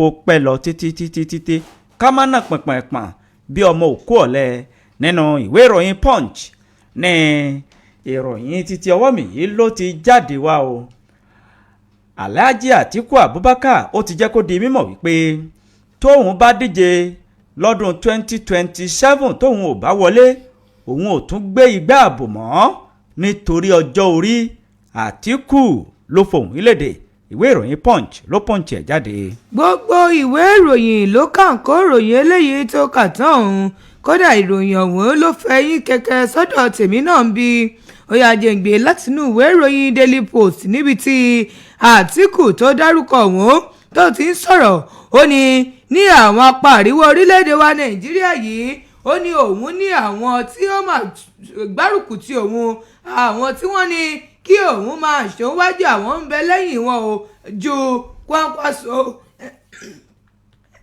kó pẹ́ lọ títí ká má nà pọ̀npọ̀npọ̀n bí ọmọ òkú ọ̀lẹ. Nínú ìwé ìròyìn Punch ní ìròyìn títí ọwọ́ mi yìí ló ti jáde wá o. Alhaji Atiku Abubakar ó ti jẹ́ kó di mímọ̀ wípé tóun bá díje lọ́dún 2027 tóun ò bá wọlé òun ò tún gbé igbá ààbò mọ́ nítorí ọjọ́ orí. Atiku ló fohùn ìlédè, ìwé ìròyìn Punch ló Punch ẹ̀ jáde. Gbogbo ìwé ìròyìn ló kàǹkó ìròyìn eléyìí tó kà tán ọ̀hún, kódà ìròyìn ọ̀hún ló fẹ́ yín kẹ̀kẹ́ sọ́dọ̀ tèmi náà ń bí ó yá jẹ́ǹgbé látinú ìwé ìròyìn Daily Post níbi tí Atiku tó dárúkọ ọ̀hún tó ti ń sọ̀rọ̀. Ó ní àwọn apá àríwá orílẹ̀-èdè wa Nàìjíríà yìí, ó ní òun ní àwọn tí ó máa gbárùkù ti òun, àwọn tí wọ́n ní kí òun máa ṣòwájú àwọn ń bẹ lẹ́yìn wọn o ju Kwankwaso,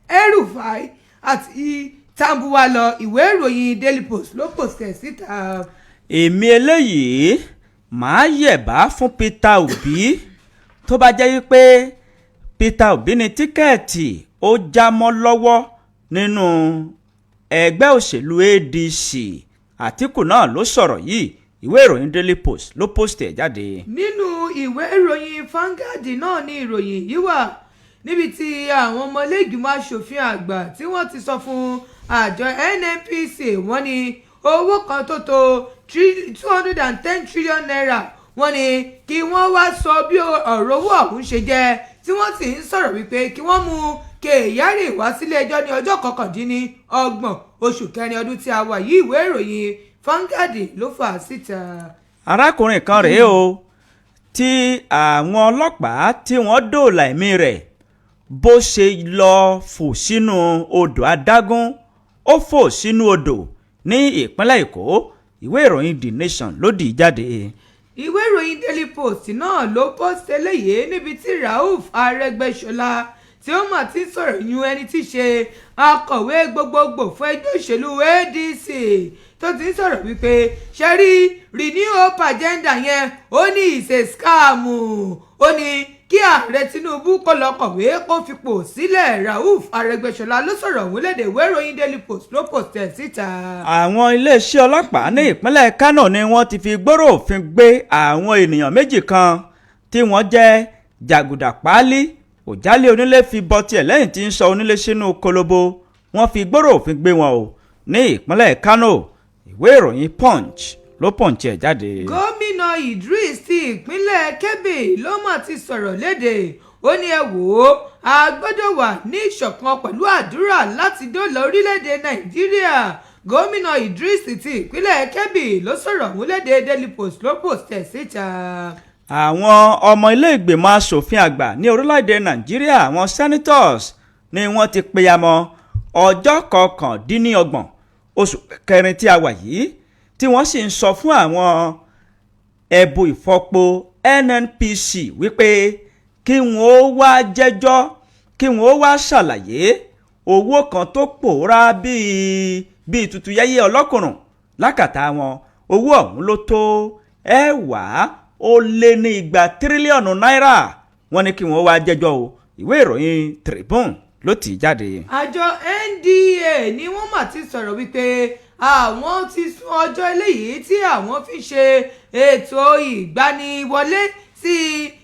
El-Rufai àti Tambuwa lọ. Ìwé ìròyìn Daily Post ló pòsẹ̀ síta. Èmi eléyìí màá yẹ̀bá fún Peter Obi tó bá jẹ́ wípé Peter Obi ní tíkẹ́ẹ̀tì ó já mọ́ lọ́wọ́ nínú ẹgbẹ́ òṣèlú ADC. Àtíkù náà ló sọ̀rọ̀ yìí, ìwé ìròyìn Daily Post ló post ẹ̀ jáde. Nínú ìwé ìròyìn Vanguard náà ni ìròyìn yìí wà níbi tí àwọn ọmọ ilé-ìgbìmọ̀ aṣòfin àgbà tí wọ́n ti sọ fún àjọ NNPC wọ́n ní owó kan tó tó 210 trillion naira wọ́n ní kí wọ́n wá sọ bí ọ̀rọ̀ owó ọ̀hún ṣe jẹ́, tí wọ́n sì ń sọ̀rọ̀ wípé kí wọ́n mú Kyari wá sílé ẹjọ́ ní ọjọ́ 29 oṣù kẹrin ọdún tí a wà yìí. Ìwé ìròyìn Vanguard ló fà á síta. Arákùnrin kan rèé o tí àwọn ọlọ́pàá tí wọ́n dóòlà ẹ̀mí rẹ̀ bó ṣe lọ fò sínú odò adágún, ó fò sínú odò ní ìpínlẹ̀ Èkó. Ìwé ìròyìn The Nation ló dì í jáde. Ìwé ìròyìn Daily Post náà ló post eléyìí níbi tí Rauf Arẹ́gbẹ́ṣọlá tí ó mà ti sọ̀rọ̀ yún ẹni tí í ṣe akọ̀wé gbogbogbò fún ẹgbẹ́ òṣèlú ADC tó ti ń sọ̀rọ̀ wípé ṣe rí renew hope agenda yẹn ó ní ìṣe skáàmù. Ó ní kí ààrẹ Tinubu kó lọ kọ̀wé kó fipò sílẹ̀. Rauf Arẹ́gbẹ́ṣọlá ló sọ̀rọ̀ òun lédè ìwé ìròyìn Daily Post ló pòstẹ̀ síta. Àwọn iléeṣẹ́ ọlọ́pàá ní ìpínlẹ̀ Kánò ni wọ́n ti fi gbòòrò òfin gbé àwọn ènìyàn méjì kan tí wọ́n jẹ́ jàgùdà páálí. Òjálé onílé fi bọ́ tiẹ̀ lẹ́yìn tí ń sọ onílé sínú kolobo. Wọ́n fi gbòòrò òfin gbé wọn o ní ìpínlẹ̀ Kánò. Ìwé ìròyìn Punch ló Punch ẹ̀ jáde. Gómìnà Idris ti ìpínlẹ̀ Kebbi ló mà ti sọ̀rọ̀ lédè. Ó ní ẹ wò ó, a gbọ́dọ̀ wà ní ìṣọ̀kan pẹ̀lú àdúrà láti dóòlà orílẹ̀-èdè Nàìjíríà. Gómìnà Idris ti ìpínlẹ̀ Kebbi ló sọ̀rọ̀ òun lédè Daily Post ló pòstẹ̀ síta. Àwọn ọmọ ilé ìgbìmọ̀ asòfin àgbà ní orílẹ̀-èdè Nàìjíríà, àwọn senators ni wọ́n ti peyamọ́ ọjọ́ 29 oṣù kẹrin tí a wà yìí, tí wọ́n sì ń sọ fún àwọn ẹ̀bù ìfọpo NNPC wípé kí wọ́n ó wá jẹ́jọ́, kí wọ́n ó wá ṣàlàyé owó kan tó pòórá bíi tutu yẹ́yẹ́ ọlọ́kùnrùn lákàtà wọn. Owó ọ̀hún ló tó 200 tírílíọ̀nù náírà. Wọ́n ní kí wọ́n wá jẹ́jọ́ o. Ìwé ìròyìn Tribune ló tì í jáde. Àjọ NDA ni wọ́n mà ti sọ̀rọ̀ wípé àwọn ti sún ọjọ́ eléyìí tí àwọn fi ṣe ètò ìgbaniwọlé sí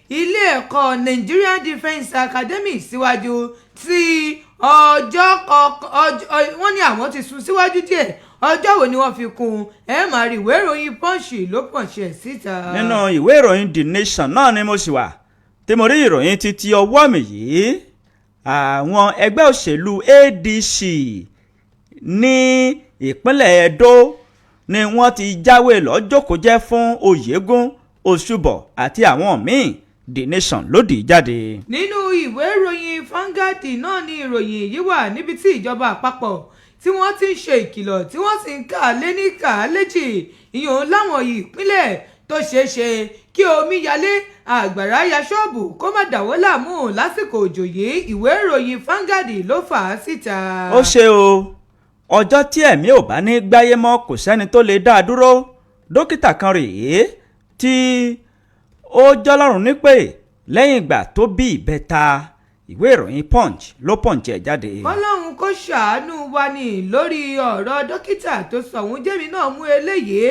ilé ẹ̀kọ́ Nigerian Defence Academy síwájú tí ọjọ́ wọ́n ní àwọn ti sún síwájú díẹ̀. Ọjọ́ wo ni wọ́n fi kún ẹ máa rí ìwé ìròyìn Punch ló Punch ẹ̀ síta. Nínú ìwé ìròyìn The Nation náà ni mo sì wà tí mo rí ìròyìn títí ọwọ́ mi yìí. Àwọn ẹgbẹ́ òṣèlú ADC ní ìpínlẹ̀ Edo ni wọ́n ti jáwé lọ́jọ́kòjẹ́ fún Oyègún, Òṣùbọ̀ àti àwọn míì. The Nation ló dì í jáde. Nínú ìwé ìròyìn Vanguard náà ni ìròyìn yìí wà níbi tí ìjọba àpapọ̀ tí wọ́n ti ń ṣe ìkìlọ̀ tí wọ́n sì ń kà lé ní kà léjì ìyọ̀n láwọn ìpínlẹ̀ tó ṣeé ṣe kí omi yalé àgbàrá ya ṣọ́ọ̀bù kó má dàwọ́ láàmú lásìkò òjò yìí. Ìwé ìròyìn Vanguard ló fà á síta. Ó ṣe o, ọjọ́ tí ẹ̀mí ò bá ní gbáyé mọ́ kò sẹ́ni tó lè dá a dúró. Dókítà kan rèé tí ó jọlọ́run nípè lẹ́yìn ìgbà tó bí ìbẹ́ta. ìwé ìròyìn punch ló punch ẹ̀ jáde. ọlọ́run kò ṣàánú wa ní lórí ọ̀rọ̀ dókítà tó sọ òun jẹ́mi náà mú eléyìí.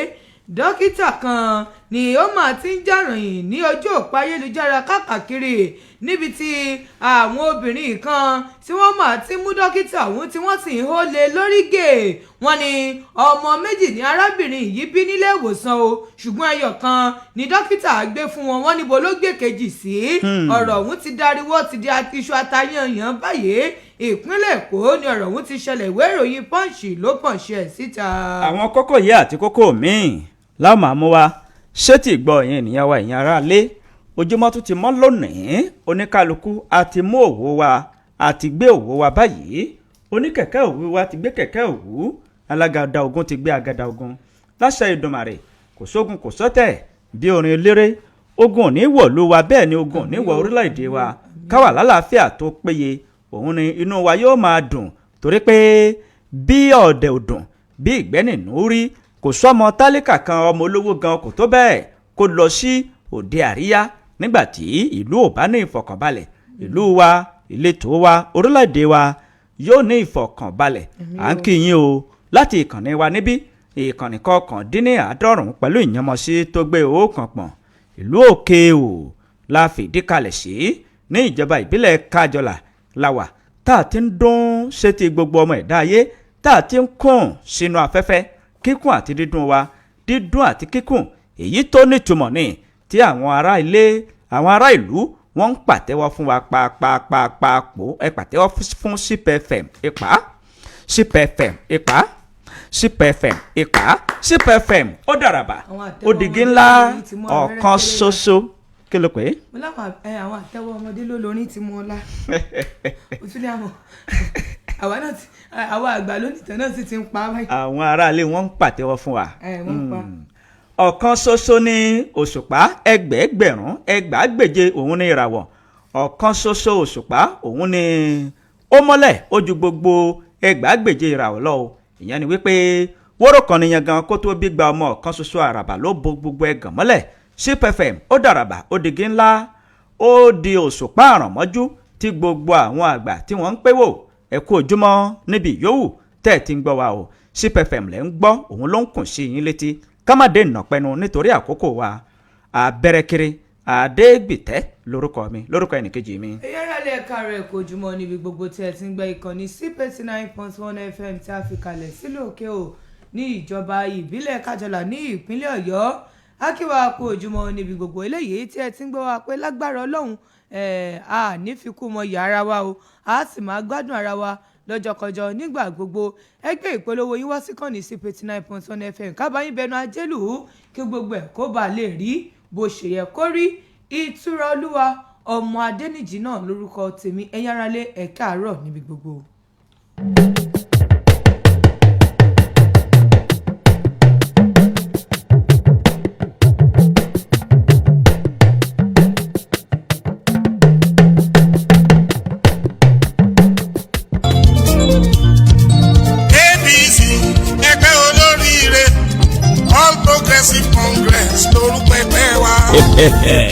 dókítà kan ni ó máa ti ń jàròyìn ní ojú òpó ayélujára káàkiri níbi tí àwọn obìnrin kan tí wọ́n máa ti mú dókítà ọ̀hún tí wọ́n sì ń hó lé lórí gè wọ́n ní ọmọ méjì ní arábìnrin yìí bí nílé ìwòsàn o ṣùgbọ́n ẹyọ kan ni dókítà gbé fún wọn wọ́n níbo ló gbé kejì sí. ọ̀rọ̀ ọ̀hún ti dariwo ti di iṣu atayanyan báyìí ìpínlẹ̀ èkó ni ọ̀rọ̀ ọ̀hún ti ṣẹlẹ̀ ìwé ìròyìn punch ló pọ̀nṣẹ́ síta. àwọn kókó yìí àti kókó míì láwọn máa mú wa ṣé tí gbọ́ ìyẹn ènìyàn wa ìyẹn ará lé ojúmọ́ tún ti mọ́ lónìí oníkálukú àti mú òwò wa àti gbé òwò wa báyìí oníkẹ̀kẹ́ òwú wa ti gbé kẹ̀kẹ́ òwú alágàdá ogun ti gbé àgàdá ogun láṣẹ Ìdùmarè kò sógun kò sọ́tẹ̀ bí orin eléré ogun ò ní wọ̀lú wa bẹ́ẹ̀ ni ogun ò ní wọ orílẹ̀-èdè wa káwà lálàáfíà tó péye òun ni inú wa yóò máa dùn torí pé bí ọ̀dẹ̀ ò dùn bí ìgbẹ́nìnú rí kò sọ́mọ tálíkà kan ọmọ olówó gan kò tó bẹ́ẹ̀ kó lọ sí òde àríyá nígbàtí ìlú ò bá ní ìfọ̀kànbalẹ̀ ìlú wa ìletò wa orílẹ̀-èdè wa yóò ní ìfọ̀kànbalẹ̀ à ń kí yín o láti ìkànnì wa níbí ìkànnì 99 pẹ̀lú ìyànmọ́sí tó gbé òókan pọ̀n ìlú òkè o la fìdí kalẹ̀ sí ní ìjọba ìbílẹ̀ kájọlà làwà tá a ti ń dún sétí gbogbo ọmọ ẹ̀dá ayé tá a ti ń kùn sínú afẹ́fẹ́ kíkùn àti dídùn wa dídùn àti kíkùn èyí tó nítumọ̀ ní tí àwọn ará ìlú wọ́n ń pàtẹ́wọ́ fún wa pàápàá ẹ pàtẹ́wọ́ fún CPFM ipa CPFM ipa CPFM ipa CPFM ó dàràbà ó dìgí ńlá ọ̀kan ṣoṣo kí ló pé. mo láwọn àwọn àtẹ́wọ́ ọmọdé ló lórí tí mo lá o tún ní àwọn àwa náà ti àwọn àgbà lónìtàn náà sì ti ń pa á báyìí. àwọn aráalé wọn ń pàtẹ́wọ́ fún wa. wọ́n pa. ọ̀kan ṣoṣo ní òṣùpá ẹgbẹ̀ẹ́gbẹ̀rún ẹgbàágbèje òun ní ìràwọ̀ ọ̀kan ṣoṣo òṣùpá òun ní ó mọ́lẹ̀ ó ju gbogbo ẹgbàágbèje ìràwọ̀ lọ o ìyẹn ni wípé wóró kan nìyẹn gan kó tó bí gba ọmọ ọ̀kan ṣoṣo àràbà ló bo gbogbo ẹ̀gàn mọ́lẹ̀ CPFM ó dàràbà ó digi ńlá ó di òṣùpá àrànmọ́jú tí gbogbo àwọn àgbà tí wọ́n ń pé wò ẹ kú ojúmọ́ níbi yòówù tẹ́ ẹ ti ń gbọ́ wa o CPFM lẹ́ ń gbọ́ òun ló ń kùn sí yín létí ká má dé ìnàpẹ́nu nítorí àkókò wa abẹ́rẹ́kiri adégbìtẹ́ lórúkọ mi lórúkọ ẹnìkejì mi. ìyára lè kàrẹ̀ kó ojúmọ́ níbi gbogbo tí ẹ ti ń gbọ́ ìkànnì C89.1 FM tí a fi kalẹ̀ sílùú òkè o ní ìjọba ìbílẹ̀ kájọlà ní ìpínlẹ̀ ọ̀yọ́ akíwá kó ojúmọ́ níbi gbogbo eléyìí tí ẹ ti ń gbọ́ wa pé lágbára ọlọ́run a ní fi kú mọ yàrá wa o a sì máa gbádùn ara wa lọ́jọ́kọjọ́ nígbà gbogbo ẹgbẹ́ ìpolówó yín wá sí kàn ní C89.1 FM kábàáyín bẹnu ajélù kí gbogbo ẹ̀ kó bàa lè rí bó ṣe yẹ kó rí ìtura olúwa ọmọ adẹ́nìjì náà lórúkọ tèmi ẹ̀yin aráalé ẹ káàárọ̀ níbi gbogbo.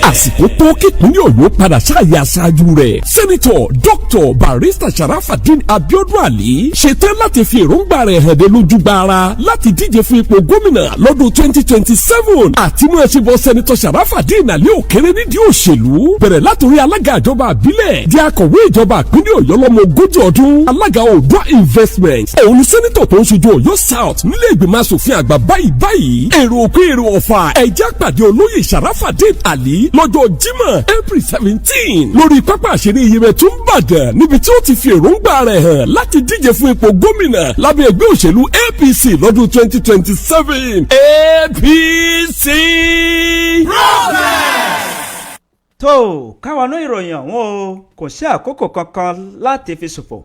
àsìkò tó kíkúnlẹ̀ ọ̀yọ́ padà ṣáàyè aṣáájú rẹ̀ sẹ́nitọ̀ dr barista sharafadin abiodun ali ṣetán láti fi èròǹgbà rẹ̀ hàn dé lójú gbàrà láti díje fún ipò gómìnà lọ́dún 2027 àti mú ẹṣin bọ sẹ́nitọ̀ sharafadin ali òkèrè nídìí òṣèlú bẹ̀rẹ̀ látòrí alága ìjọba àbílẹ̀ di akọ̀wé ìjọba ìpínlẹ̀ ọ̀yọ́ lọ́mọ ogójì ọdún alága Oòduà investment òun ni sẹ́nitọ̀ tó ń ṣojú ọ̀yọ́ south nílé ìgbìmọ̀ asòfin àgbà báyìí èrò òkú èrò ọ̀fà ẹ̀já pàdé olóyè sharafadin ali lọ́jọ́ Jímọ̀ April 17 lórí pápá àṣírí Iyemẹtu Ìbàdàn níbi tí ó ti fi èròǹgbà rẹ̀ hàn láti díje fún ipò gómìnà lábẹ́ ẹgbẹ́ òṣèlú APC lọ́dún 2027 APC progress. tó káwọnú ìròyìn ọ̀hún o kò sí àkókò kankan láti fi ṣòfò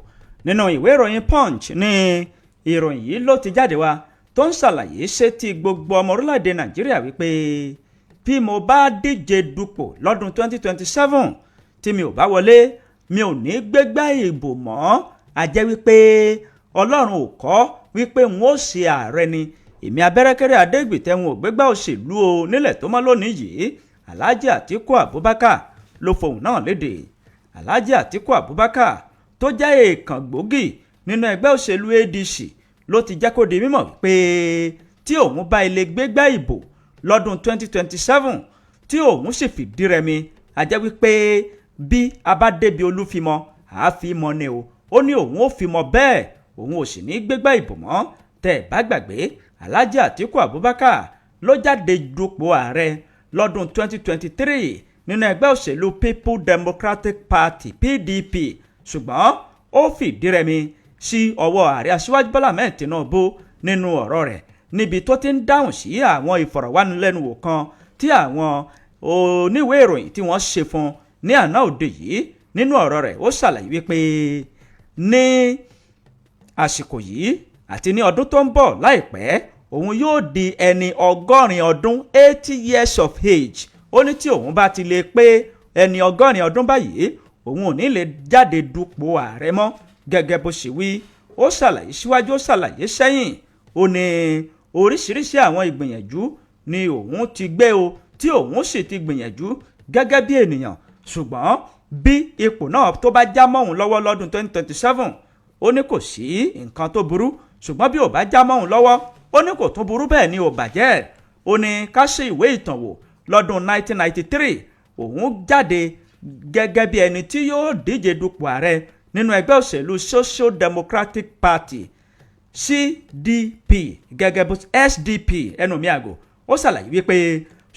nínú ìwé ìròyìn Punch ní ìròyìn yìí ló ti jáde wá tó ń ṣàlàyé ṣé ti gbogbo ọmọ orílẹ̀-èdè Nàìjíríà wípé bí mo bá díje dupò lọ́dún 2027 tí mi ò bá wọlé mi ò ní gbégbá ìbò mọ́ a jẹ́ wípé ọlọ́run ò kọ́ wípé n ó ṣe ààrẹ ni èmi abẹ́rẹ́kẹ́rẹ́ adégbìtẹ́ wọn ò gbégbá òṣèlú o nílẹ̀ tó mọ́ lónìí yìí Alhaji Atiku Abubakar ló fohùn náà léde Alhaji Atiku Abubakar tó jẹ́ èèkàn gbòógì nínú ẹgbẹ́ òṣèlú ADC ló ti jẹ́ kó di mímọ̀ wípé tí òun bá ilé gbégbá ìbò lọ́dún 2027 tí òun sì fìdí rẹmi a jẹ́ wípé bí a bá débi olúfimọ àáfimọ ni ó ní òun ò fimọ bẹ́ẹ̀ òun ò sì ní gbégbá ìbò mọ́ tẹ́ ẹ bá gbàgbé Alhaji Atiku Abubakar ló jáde dupò ààrẹ lọ́dún 2023 nínú ẹgbẹ́ òṣèlú People Democratic Party PDP ṣùgbọ́n ó fìdí rẹmi sí ọwọ́ ààrẹ aṣíwájú Bọ́lá Ahmed Tinubu nínú ọ̀rọ̀ rẹ̀ níbi tó ti ń dáhùn sí àwọn ìfọ̀rọ̀wánilẹ́nuwò kan tí àwọn oníwèé ìròyìn tí wọ́n ṣe fún ní àná òde yìí. Nínú ọ̀rọ̀ rẹ̀ ó ṣàlàyé wípé ní àsìkò yìí àti ní ọdún tó ń bọ̀ láìpẹ́ òun yóò di ẹni 80 ọdún 80 years of age. Ó ní tí òun bá ti lè pé ẹni 80 ọdún báyìí òun ò ní lè jáde dupò ààrẹ mọ́ gẹ́gẹ́ bó ṣe wí. Ó ṣàlàyé síwájú ó ṣàlàyé sẹ́yìn ó ní oríṣiríṣi àwọn ìgbìyànjú ni òun ti gbé tí òun sì ti gbìyànjú gẹ́gẹ́ bí ènìyàn ṣùgbọ́n bí ipò náà tó bá já mọ́ òun lọ́wọ́ lọ́dún 2027 ó ní kò sí nǹkan tó burú ṣùgbọ́n bí ò bá já mọ́ òun lọ́wọ́ ó ní kò tún burú bẹ́ẹ̀ ni ò bàjẹ́. Ó ní ká ṣe ìwé ìtàn wò lọ́dún 1993 òun jáde gẹ́gẹ́ bí ẹni tí yóò díje dupò ààrẹ nínú ẹgbẹ́ òṣèlú Social Democratic Party SDP gẹ́gẹ́ bó SDP ẹnu mi àgò. Ó ṣàlàyé wípé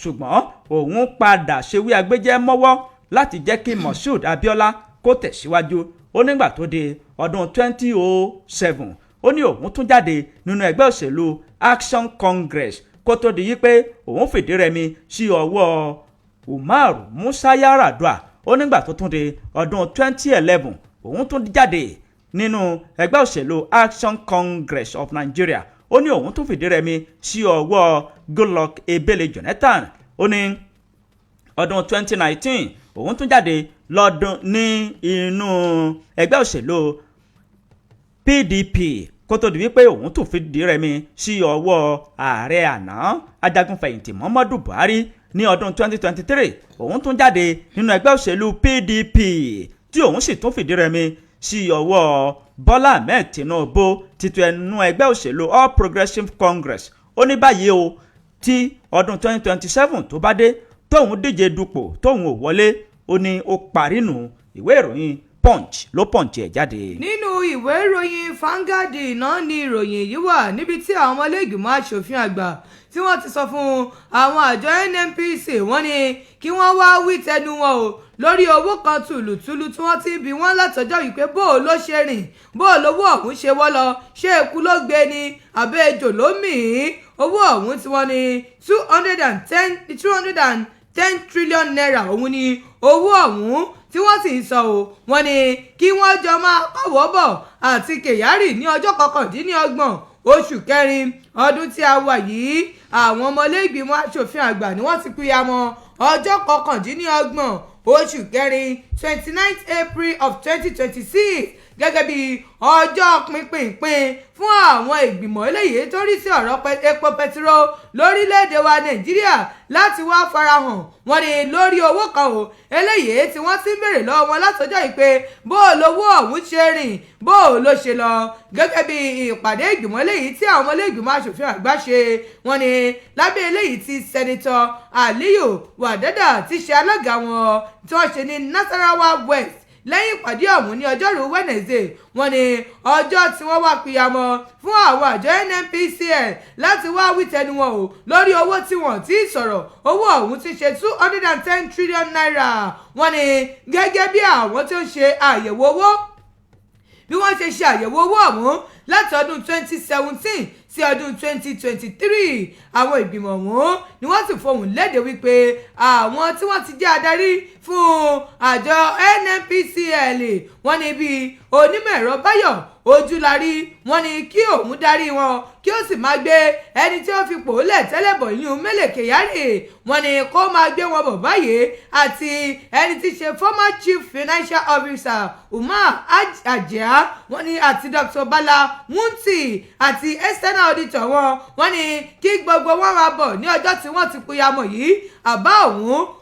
ṣùgbọ́n òun padà ṣèwé agbẹ́jẹ́ mọ́wọ́ láti jẹ́ kí Moshood Abiola kó tẹ̀síwájú. Ó nígbà tó di ọdún 2007 ó ní òun tún jáde nínú ẹgbẹ́ òṣèlú Action Congress kó tó di wípé òun fìdí rẹmi sí ọwọ́ Umar Musa Yar'Adua. Ó nígbà tó tún di ọdún 2011 òun tún jáde nínú ẹgbẹ́ òṣèlú Action Congress of Nigeria. Ó ní òun tún fìdí rẹmi sí ọwọ́ Goodluck Ebele Jonathan. Ó ní ọdún 2019 òun tún jáde lọ́dún ní inú ẹgbẹ́ òṣèlú PDP kó tó di wípé òun tún fìdí rẹmi sí ọwọ́ ààrẹ àná ajagunfẹ̀yìntì Muhammadu Buhari. Ní ọdún 2023 òun tún jáde nínú ẹgbẹ́ òṣèlú PDP tí òun sì tún fìdí rẹmi sí ọwọ́ Bọ́lá Ahmed Tinubu títú ẹnu ẹgbẹ́ òṣèlú All Progressives Congress. Ó ní báyìí tí ọdún 2027 tó bá dé tóun díje dupò tóun ò wọlé ó ní ó parí nù. Ìwé ìròyìn Punch ló punch ẹ̀ jáde. Nínú ìwé ìròyìn Vanguard náà ni ìròyìn yìí wà níbi tí àwọn ọmọlẹ́gbìmọ̀ aṣòfin àgbà tí wọ́n ti sọ fún àwọn àjọ NNPC wọ́n ní kí wọ́n wá wí tẹnu wọn lórí owó kan tùlùtùlù tí wọ́n ti bí wọ́n látọjọ́ yìí pé bó ló ṣe rìn bó lówó ọ̀hún ṣe wọ́ lọ ṣé eku ló gbé ni àbẹ́ ejò ló mì í. Owó ọ̀hún tí wọ́n ní 210 trillion naira òun ni owó ọ̀hún tí wọ́n sì ń sọ wọ́n ní kí wọ́n jọ máa kọ̀wọ́ bọ̀ àti Kyari ní ọjọ́ 29 oṣù kẹrin ọdún tí a wà yìí. Àwọn ọmọlẹ́gbìmọ̀ aṣòfin àgbà ni wọ́n ti pìyàmọ́ ọjọ́ 29 oṣù kẹrin 29th April of 2026 gẹ́gẹ́ bí ọjọ́ pínpín fún àwọn ìgbìmọ̀ eléyìí tó rí sí ọ̀rọ̀ epo pẹtiró lórílẹ̀‐èdè wa Nàìjíríà láti wá farahàn wọ́n ní lórí owó kan eléyìí tí wọ́n ti ń béèrè lọ́wọ́ wọn látọjọ́ yìí pé bó lówó ọ̀hún ṣe rìn bó ló ṣe lọ gẹ́gẹ́ bí ìpàdé ìgbìmọ̀ eléyìí tí àwọn ọmọlẹ́gbìmọ̀ aṣòfin àgbà ṣe wọ́n ní lábẹ́ eléyìí tí Sẹ́nitọ̀ Aliyu Wadada ti ṣe alága wọn tí wọ́n ṣe ní Nasarawa West lẹ́yìn ìpàdé ọ̀hún ní ọjọ́rú Wednesday wọ́n ní ọjọ́ tí wọ́n wá pìyàmọ́ fún àwọn àjọ NNPCL láti wá wí tẹnu wọn lórí owó tí wọ́n ti sọ̀rọ̀ owó ọ̀hún ti ṣe 210 trillion naira. Wọ́n ní gẹ́gẹ́ bí àwọn tó ń ṣe àyẹ̀wò owó bí wọ́n ṣe ṣe àyẹ̀wò owó ọ̀hún láti ọdún 2017 sí ọdún 2023 àwọn ìgbìmọ̀ ọ̀hún ni wọ́n sì fohùn léde wípé àwọn tí wọ́n ti jẹ́ adarí fún àjọ NNPCL wọ́n ní bíi onímọ̀ ẹ̀rọ Báyọ̀ Ojúlárí wọ́n ní kí òun darí wọn kí ó sì máa gbé ẹni tí ó fi pòólẹ̀ tẹ́lẹ̀ bọ̀ yún Mele Kyari wọ́n ní kó máa gbé wọn bọ̀ báyìí àti ẹni tí ṣe former chief financial officer Umar Ajia wọ́n ní àti Dr. Bala Wunti àti Esther internal auditor wọ́n ní kí gbogbo wọn máa bọ̀ ní ọjọ́ tí wọ́n ti pìyàmọ̀ yìí àbá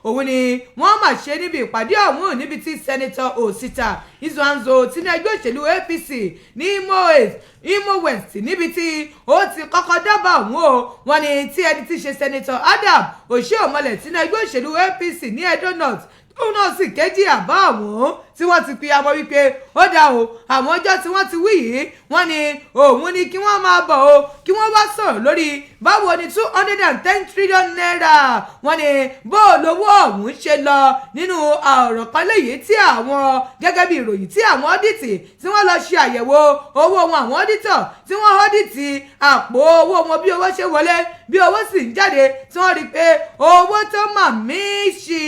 òun ni wọ́n máa ṣe níbi ìpàdé ọ̀hún níbi tí sẹ́nitọ̀ Osita Izuanzo tinú ẹgbẹ́ òṣèlú APC ní Imo West níbi tí ó ti kọ́kọ́ dábàá wọ́n ní tí ẹni tí ṣe sẹ́nitọ̀ Adam Oshiomhole tinú ẹgbẹ́ òṣèlú APC ní Edo North òun náà sì kéjì àbá àwọn tí wọ́n ti pe amọ̀ wípé ó dá o àwọn ọjọ́ tí wọ́n ti wí yìí wọ́n ní òun ni kí wọ́n máa bọ̀ o kí wọ́n wá sọ̀rọ̀ lórí báwo ni 210 trillion naira wọ́n ní bó lówó ọ̀hún ṣe lọ nínú ọ̀rọ̀ kan léyìí tí àwọn gẹ́gẹ́ bí ìròyìn tí àwọn ọ́dìtì tí wọ́n lọ ṣe àyẹ̀wò owó wọn àwọn ọ́dìtọ̀ tí wọ́n ọ́dìtì àpò owó wọn bí owó ṣe wọlé bí owó sì ń jáde tí wọ́n rí i pé owó tó mà míìṣì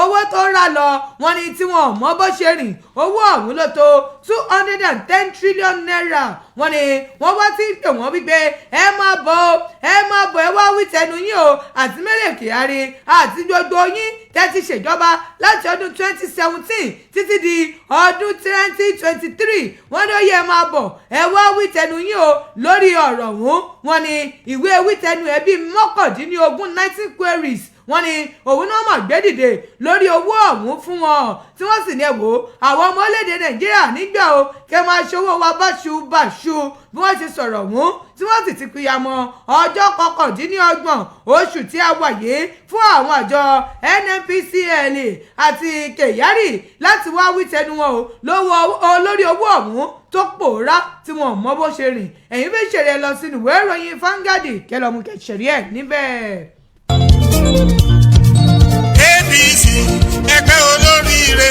owó tó rà lọ wọ́n ní tí wọ́n mọ bó ṣe rìn owó ọ̀hún ló tó 210 trillion naira wọ́n ní wọ́n wá tí ń pè wọ́n wípé ẹ máa bọ̀ ẹ wá wí tẹnu yín o àti Mele Kyari àti gbogbo yín tẹ́tí ṣèjọba láti ọdún 2017 títí di ọdún 2023 wọ́n ní ó yẹ máa bọ̀ ẹ wá wí tẹnu yín o lórí ọ̀rọ̀ ọ̀hún wọ́n ní ìwé wí tẹnu ẹ̀ bíi 19 queries wọ́n ní òun náà mọ̀ gbé dìde lórí owó ọ̀hún fún wọn tí wọ́n sì ní ẹ̀wò àwọn ọmọ orílẹ̀-èdè Nàìjíríà nígbà o kẹ́ máa ṣòwò wa báṣubàṣu bí wọ́n ṣe sọ̀rọ̀ ọ̀hún tí wọ́n sì ti pìyàmọ́ ọjọ́ 29 oṣù tí a wà yìí fún àwọn àjọ NNPCL àti Kyari láti wá wí tẹnu wọn o lórí owó ọ̀hún tó pòórá tí wọn mọ bó ṣe rìn ẹ̀yin fi ṣeré lọ sínú ìwé ìròyìn Vanguard kẹlọ́mù kẹsẹ̀rí ẹ̀ níbẹ̀. APC ẹgbẹ́ olóríire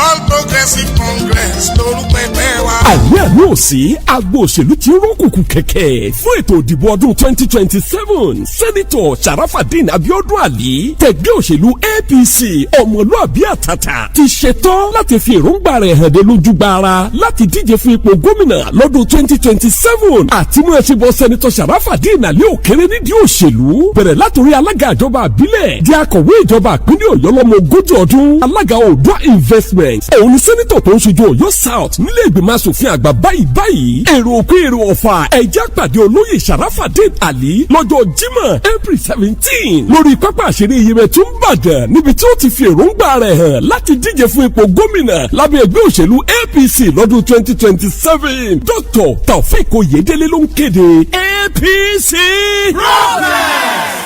All Progressive Congress lórúkọ ẹgbẹ́ wa. àní àní ò sí agbo òṣèlú tí ń rókùnkùn kẹ̀kẹ́ fún ètò ìdìbò ọdún 2027 sẹ́nitọ̀ Sharafadeen Abiodun Ali tẹ̀gbẹ́ òṣèlú APC ọmọlúàbí àtàtà ti ṣetán láti fi èròǹgbà rẹ̀ hàn dé lójúgbàrà láti díje fún ipò gómìnà lọ́dún 2027 àti mú ẹṣin bọ sẹ́nitọ̀ Sharafadeen Ali òkèrè nídìí òṣèlú bẹ̀rẹ̀ látòrí alága ìjọba àbílẹ̀ di akọ̀wé ìjọba ìpínlẹ̀ Ọ̀yọ́ lọ́mọ ogójì ọdún alága Oòduà Investment òun ni sẹ́nitọ̀ tó ń ṣojú Ọ̀yọ́ South nílé ìgbìmọ̀ asòfin àgbà báyìí èrò òkú èrò ọ̀fà ẹ̀jẹ̀ àpàdé olóyè Sharafadeen Ali lọ́jọ́ Jímọ̀ April 17 lórí pápá àṣírí Iyemẹtu Ìbàdàn níbi tí ó ti fi èròǹgbà rẹ̀ hàn láti díje fún ipò gómìnà lábẹ́ ẹgbẹ́ òṣèlú APC lọ́dún 2027 Dr. Taofeek Oyedele ló ń kéde APC progress.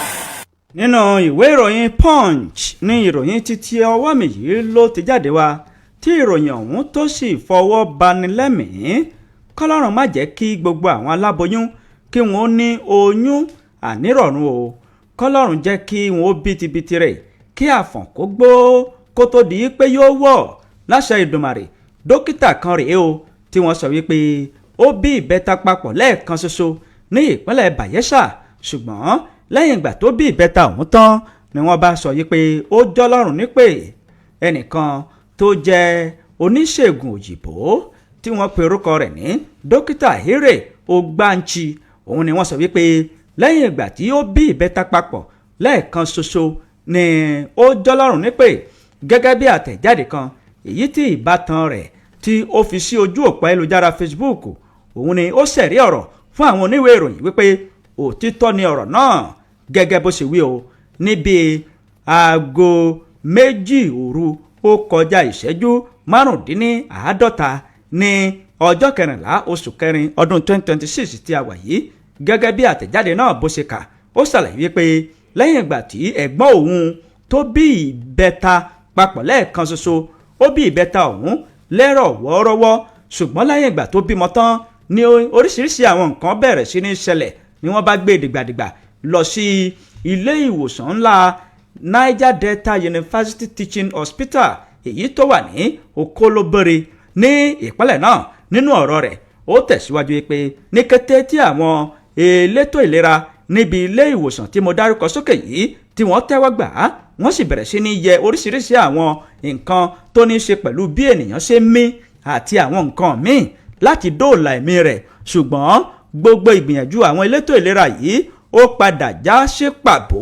nínú ìwé ìròyìn Punch ní ìròyìn títí ọwọ́ mi yìí ló ti jáde wá tí ìròyìn ọ̀hún tó sì fọwọ́ bani lẹ́mìí kọ́lọ́run má jẹ́ kí gbogbo àwọn aláboyún kí wọ́n ní oyún ànírọ̀rùn o kọ́lọ́run jẹ́ kí wọ́n bìtìbìtì rẹ̀ kí àfọ̀n kó gbó kó tó di pé yóò wọ̀ láṣẹ Ìdùmarè dókítà kan rèé o tí wọ́n sọ wípé ó bí ìbẹ́ta papọ̀ lẹ́ẹ̀kan ṣoṣo ní ìpínlẹ̀ Bayelsa ṣùgbọ́n lẹ́yìn ìgbà tó bí ìbẹ́ta ọ̀hún tán ni wọ́n bá sọ yìí pé ó jọlọ́run nípè ẹnìkan tó jẹ́ oníṣègùn òyìnbó tí wọ́n pe orúkọ rẹ̀ ní dókítà Hire Ogbanchi òun ni wọ́n sọ wípé lẹ́yìn ìgbà tí ó bí ìbẹ́ta papọ̀ lẹ́ẹ̀kan ṣoṣo ni ó jọlọ́run nípè gẹ́gẹ́ bí àtẹ̀jáde kan èyí tí ìbátan rẹ̀ tí ó fi sí ojú òpó ayélujára Facebook òun ni ó ṣẹ̀rí ọ̀rọ̀ fún àwọn oníwèé ìròyìn wípé òtítọ́ ni ọ̀rọ̀ náà gẹ́gẹ́ bó ṣe wí o níbi aago 2 òru ó kọjá ìṣẹ́jú 55 ní ọjọ́ 14 oṣù kẹrin ọdún 2026 tí a wà yìí gẹ́gẹ́ bí àtẹ̀jáde náà bó ṣe kà ó ṣàlàyé wípé lẹ́yìn ìgbà tí ẹ̀gbọ́n òun tó bí ìbẹ́ta papọ̀ lẹ́ẹ̀kan ṣoṣo ó bí ìbẹ́ta ọ̀hún lẹ́rọ̀ wọ́ọ́rọ́wọ́ ṣùgbọ́n lẹ́yìn ìgbà tó bímọ tán ni oríṣiríṣi àwọn nǹkan bẹ̀rẹ̀ sí ní ṣẹlẹ̀ ni wọ́n bá gbé dìgbàdìgbà lọ sí ilé ìwòsàn ńlá Niger Delta University Teaching Hospital èyí tó wà ní Okolobere ní ìpínlẹ̀ náà nínú ọ̀rọ̀ rẹ̀ ó tẹ̀síwájú pé ní kété tí àwọn elétò ìlera níbi ilé ìwòsàn tí mo dárúkọ sókè yìí tí wọ́n tẹ́wọ́ gbà á wọ́n sì bẹ̀rẹ̀ sí ní yẹ oríṣiríṣi àwọn nǹkan tó ní í ṣe pẹ̀lú bí ènìyàn ṣe ń mí àti àwọn nǹkan míì láti dóòlà ẹ̀mí rẹ̀ ṣùgbọ́n gbogbo ìgbìyànjú àwọn elétò ìlera yìí ó padà já sí pàbó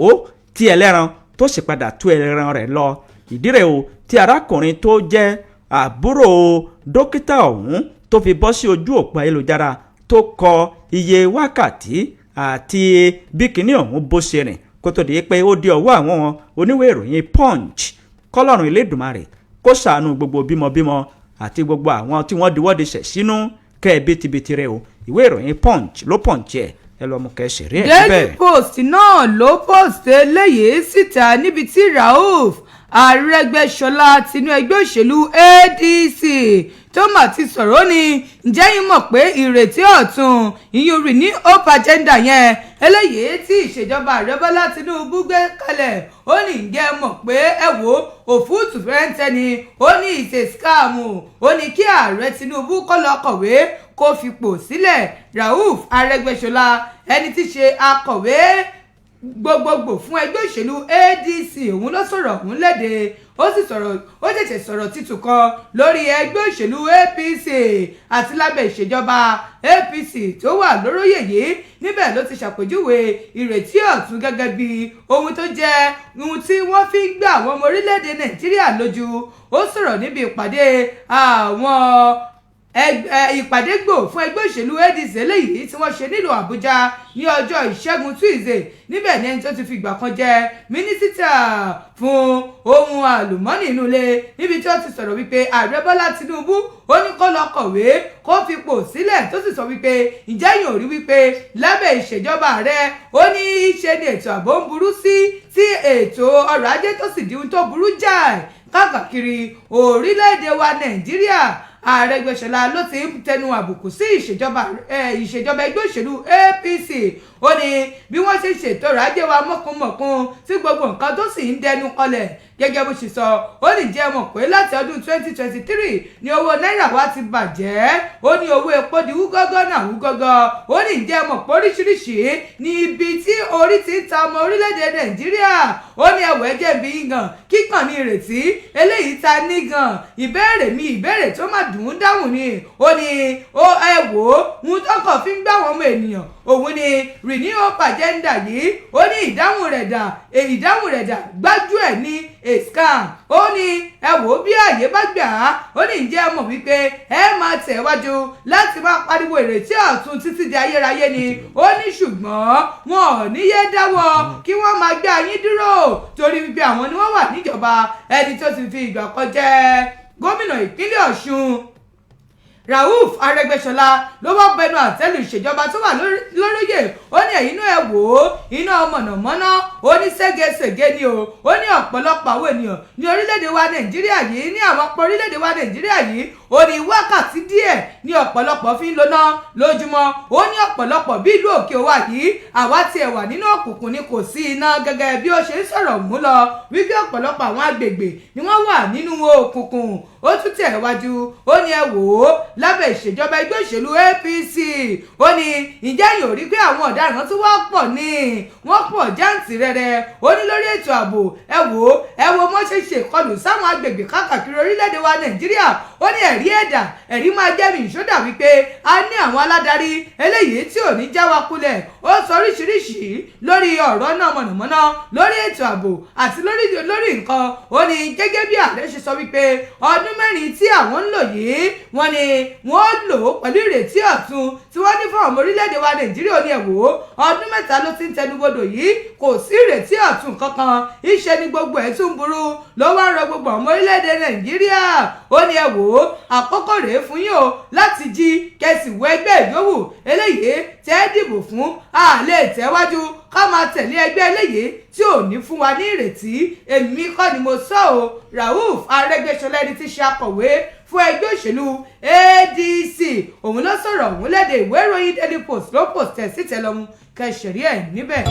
tí ẹlẹ́ran tó sì padà tú ẹran rẹ̀ lọ ìdí rẹ̀ o tí arákùnrin tó jẹ́ àbúrò dókítà ọ̀hún tó fi bọ́ sí ojú òpó ayélujára tó kọ iye wákàtí àti bí kinní ọ̀hún bó ṣe rìn kó tó di pé ó di ọwọ́ àwọn oníwèé ìròyìn Punch. Kọ́lọ́run Elédùmarè kó ṣàánú gbogbo bímọbímọ àti gbogbo àwọn tí wọ́n diwọ́de ṣẹ̀ sínú kẹ́ ẹ bítíbitì rẹ o. ìwé ìròyìn Punch ló Punch ẹ̀ ẹ lọ́mú kẹsẹ̀ rí ẹ̀ síbẹ̀. Daily Post náà ló post eléyìí síta níbi tí Rauf Arẹ́gbẹ́ṣọlá tinú ẹgbẹ́ òṣèlú ADC tó mà ti sọ̀rọ̀ ní ǹjẹ́ yín mọ̀ pé ìrètí ọ̀tun ìyún rí ní hope agenda yẹn eléyìí tí ìṣèjọba ààrẹ Bọ́lá Tinubu gbé kalẹ̀ ó ní ǹjẹ́ mọ̀ pé ẹ wo òfúùtù fẹ́ǹtẹ́ ni ó ní ìṣe scam ó ní kí ààrẹ Tinubu kó lọ kọ̀wé kó fipò sílẹ̀. Rauf Arẹ́gbẹ́ṣọlá ẹni tí ṣe akọ̀wé gbogbogbò fún ẹgbẹ́ òṣèlú ADC òun ló sọ̀rọ̀ òun léde ó tètè sọ̀rọ̀ títù kan lórí ẹgbẹ́ òṣèlú APC àti lábẹ́ ìṣèjọba APC tó wà lóróyè yìí níbẹ̀ ló ti ṣàpèjúwe ìrètí ọ̀tun gẹ́gẹ́ bí ohun tó jẹ́ ohun tí wọ́n fi ń gbà àwọn ọmọ orílẹ̀-èdè Nàìjíríà lójú. ó sọ̀rọ̀ níbi ìpàdé àwọn ìpàdé gbò fún ẹgbẹ́ òṣèlú ADC eléyìí tí wọ́n ṣe nílùú Àbújá ní ọjọ́ ìṣẹ́gun Tuesday níbẹ̀ ni ẹni tó ti fi ìgbà kan jẹ́ mínísítà fún ohun àlùmọ́ọ́nì inú ilé níbi tí ó ti sọ̀rọ̀ wípé ààrẹ Bọ́lá Tinubu ó ní kó lọ kọ̀wé kó fipò sílẹ̀ tó sì sọ wípé ǹjẹ́ yìí ò rí wípé lábẹ́ ìṣèjọba ààrẹ ó ní í ṣe ni ètò ààbò ń burú sí tí ètò ọrọ̀ ajé tó sì di ohun tó burú jáì káàkiri orílẹ̀-èdè wa Nàìjíríà. Arẹ́gbẹ́ṣọlá ló ti ń tẹnu àbùkù sí ìṣèjọba ẹgbẹ́ òṣèlú APC ó ní bí wọ́n ṣe ṣètò ọrọ̀ ajé wa mọ̀kúnmọ̀kún tí gbogbo nǹkan tó sì ń dẹnu kọlẹ̀ gẹ́gẹ́ bó ṣe sọ ó ní jẹ́ mọ̀ pé láti ọdún 2023 ni owó náírà wa ti bàjẹ́ ó ní owó epo di wúgọ́gọ́ náà wúgọ́gọ́ ó ní jẹ́ mọ̀ pé oríṣiríṣi ní ibi tí orí ti ń ta ọmọ orílẹ̀-èdè Nàìjíríà ó ní ẹ̀wọ̀ ẹ̀jẹ̀ bí gan kíkàn ní ìrètí eléyìí ta ní gan ìbéèrè tó má dùn ún dáhùn ni ó ní ẹ wò ó ohun tó kàn fi ń gbà wọ́n ọmọ ènìyàn òun ni renew hope agenda yìí ó ní ìdáhùn rẹ̀ dà gbájú ẹ̀ ní a scam ó ní ẹ wò ó bí ààyè bá gbà á ó ní ǹjẹ́ ẹ mọ̀ wípé ẹ máa tẹ̀wájú láti máa pariwo ìrètí ọ̀tun títí di ayérayé ni ó ní ṣùgbọ́n wọn ò ní yé dáwọ́ kí wọ́n máa gbé ayín dúró torí wípé àwọn ni wọ́n wà níjọba ẹni tó ti fi ìgbà kan jẹ́ gómìnà ìpínlẹ̀ Ọ̀ṣun. Rauf Arẹ́gbẹ́ṣọlá ló wá bẹnu àtẹ́lù ìṣèjọba tó wà lóríyè ó ní ẹ̀yìn náà ẹ̀ wò ó iná mọ̀nàmọ́ná ó ní ségesège ni ó ní ọ̀pọ̀lọpọ̀ àwọn ènìyàn ní orílẹ̀-èdè wa Nàìjíríà yìí ní àwọn ọ̀pọ̀ orílẹ̀-èdè wa Nàìjíríà yìí ó ní wákàtí díẹ̀ ní ọ̀pọ̀lọpọ̀ fi ń lóná lójúmọ́ ó ní ọ̀pọ̀lọpọ̀ bí ìlú òkè òwà yìí àwa tiẹ̀ wà nínú òkùnkùn ni kò sí iná gẹ́gẹ́ bí ó ṣe ń sọ̀rọ̀ mú lọ wípé ọ̀pọ̀lọpọ̀ àwọn agbègbè ni wọ́n wà nínú òkùnkùn ó tún tẹ̀ wájú ó ní ẹ wò ó lábẹ́ ìṣèjọba ẹgbẹ́ òṣèlú APC ó ní ǹjẹ́ yìí ò rí pé àwọn ọ̀daràn tí wọ́n pọ̀ ní wọ́n pọ̀ jàǹtìrẹrẹ ó ní lórí ètò ààbò ẹ wo mọ́ ṣe ṣèkọlù sáwọn agbègbè káàkiri orílẹ̀-èdè wa Nàìjíríà ó ní ẹ̀rí máa jẹ́rìí ìṣódà wípé a ní àwọn aládarí eléyìí tí ò ní já wa kulẹ̀ ó sọ oríṣiríṣi lórí ọ̀rọ̀ náà mọ̀nàmọ́ná lórí ètò ààbò àti lórí nǹkan ó ní gẹ́gẹ́ bí ààrẹ ṣe sọ wípé ọdún mẹ́rin tí àwọn ń lò yìí wọ́n ní wọ́n lò ó pẹ̀lú ìrètí ọ̀tun tí wọ́n ní fún ọmọ orílẹ̀-èdè wa Nàìjíríà ní ẹ̀wò ọdún mẹ́ta ló ti ń tẹnubodò yìí kò sí ìrètí ọ̀tun kankan ìṣe ni gbogbo ẹ̀ tún burú ló wá ń rọ gbogbo ọmọ orílẹ̀-èdè Nàìjíríà ó ní ẹ̀wò àkókò rèé fún yín o láti jí kẹsì wọ ẹgbẹ́ ìyówù eléyìí tẹ́ dìbò fún àlè tẹ́wájú ká máa tẹ̀lé ẹgbẹ́ eléyìí tí ò ní fún wa ní ìrètí èmi kọ́ ni mo sọ o. Rauf Arẹ́gbẹ́ṣọlá ẹni tí ṣe akọ̀wé fún ẹgbẹ́ òṣèlú ADC òun ló sọ̀rọ̀ òun lédè ìwé ìròyìn Daily Post ló post ẹ̀ sí tẹlọmú kẹsìrì ẹ̀ níbẹ̀.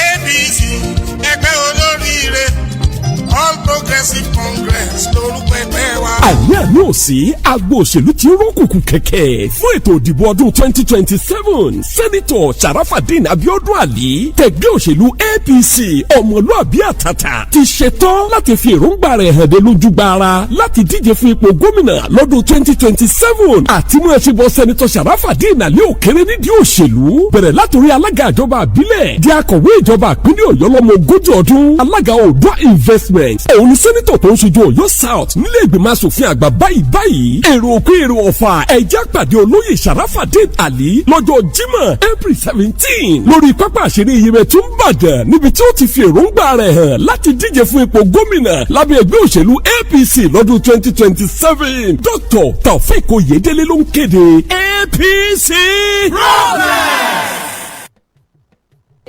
ADC ẹgbẹ́ olóríire All Progressive Congress lórúkọ ẹgbẹ́ wa. àní àní ò sí agbo òṣèlú tí ń rókùnkùn kẹ̀kẹ́ fún ètò ìdìbò ọdún 2027 sẹ́nitọ̀ Sharafadeen Abiodun Ali tẹ̀gbẹ́ òṣèlú APC ọmọlúàbí àtàtà ti ṣetán láti fi èròǹgbà rẹ̀ hàn dé lójú gbára láti díje fún ipò gómìnà lọ́dún 2027 àti mú ẹṣin bọ sẹ́nitọ̀ Sharafadeen Ali òkèrè nídìí òṣèlú bẹ̀rẹ̀ látòrí alága ìjọba àbílẹ̀ di akọ̀wé ìjọba ìpínlẹ̀ Ọ̀yọ́ lọ́mọ ogójì ọdún alága Oòduà investment conference òun ni sẹ́nitọ̀ tó ń ṣojú Ọ̀yọ́ South nílé ìgbìmọ̀ asòfin àgbà báyìí èrò òkú èrò ọ̀fà ẹ̀já pàdé olóyè Sharafadeen Ali lọ́jọ́ Jímọ̀ April 17 lórí pápá àṣírí Iyemẹtu Ìbàdàn níbi tí ó ti fi èròǹgbà rẹ̀ hàn láti díje fún ipò gómìnà lábẹ́ ẹgbẹ́ òṣèlú APC lọ́dún 2027 Dr. Taofeek Oyèdélé ló ń kéde APC progress.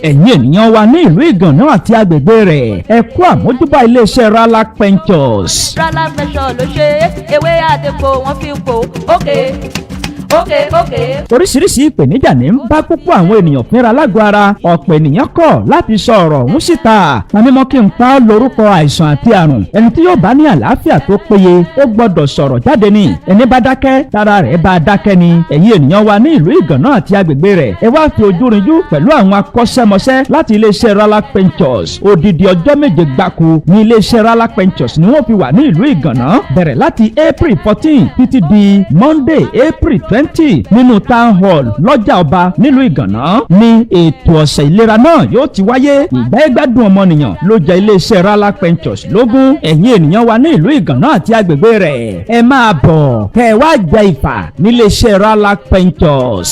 ẹ̀yin ènìyàn wa ní ìlú Ìgànnà àti agbègbè rẹ̀ ẹ kú àmójúbà iléeṣẹ́ Ralac Ventures. Ralac Ventures ló ṣe ewé àdèpọ̀ wọn fi ń pò ókè. oríṣiríṣi ìpèníjà ní ń bá púpọ̀ àwọn ènìyàn fínra lágọ̀ọ́ ara ọ̀pọ̀ ènìyàn kọ̀ láti sọ ọ̀rọ̀ ọ̀hún síta mímọ́ kí n pa lórúkọ àìsàn àti àrùn ẹni tí yóò bá ní àlàáfíà tó péye ó gbọ́dọ̀ sọ̀rọ̀ jáde ní ẹni bá dákẹ́ tára rẹ̀ bá dákẹ́ ni ẹ̀yin ènìyàn wa ní ìlú Ìgànnà àti agbègbè rẹ̀ ẹ wá fi ojú rinjú pẹ̀lú àwọn akọ́ṣẹ́mọṣẹ́ láti iléeṣẹ́ Ralac Ventures odidi ọjọ́ 7 gbáko ní iléeṣẹ́ Ralac Ventures ni wọ́n fi wà ní ìlú Ìgànnà bẹ̀rẹ̀ láti April 14 títí di Monday April 20 nínú town hall lọ́jà ọba nílùú Ìgànnà ní ètò ọ̀sẹ̀ ìlera náà yóò ti wáyé ìgbáyégbádùn ọmọnìyàn ló jẹ iléeṣẹ́ Ralac Ventures lógún ẹ̀yin ènìyàn wa ní ìlú Ìgànnà àti agbègbè rẹ̀ ẹ máa bọ̀ kẹ́ ẹ wá jẹ ìfà níléeṣẹ́ Ralac Ventures.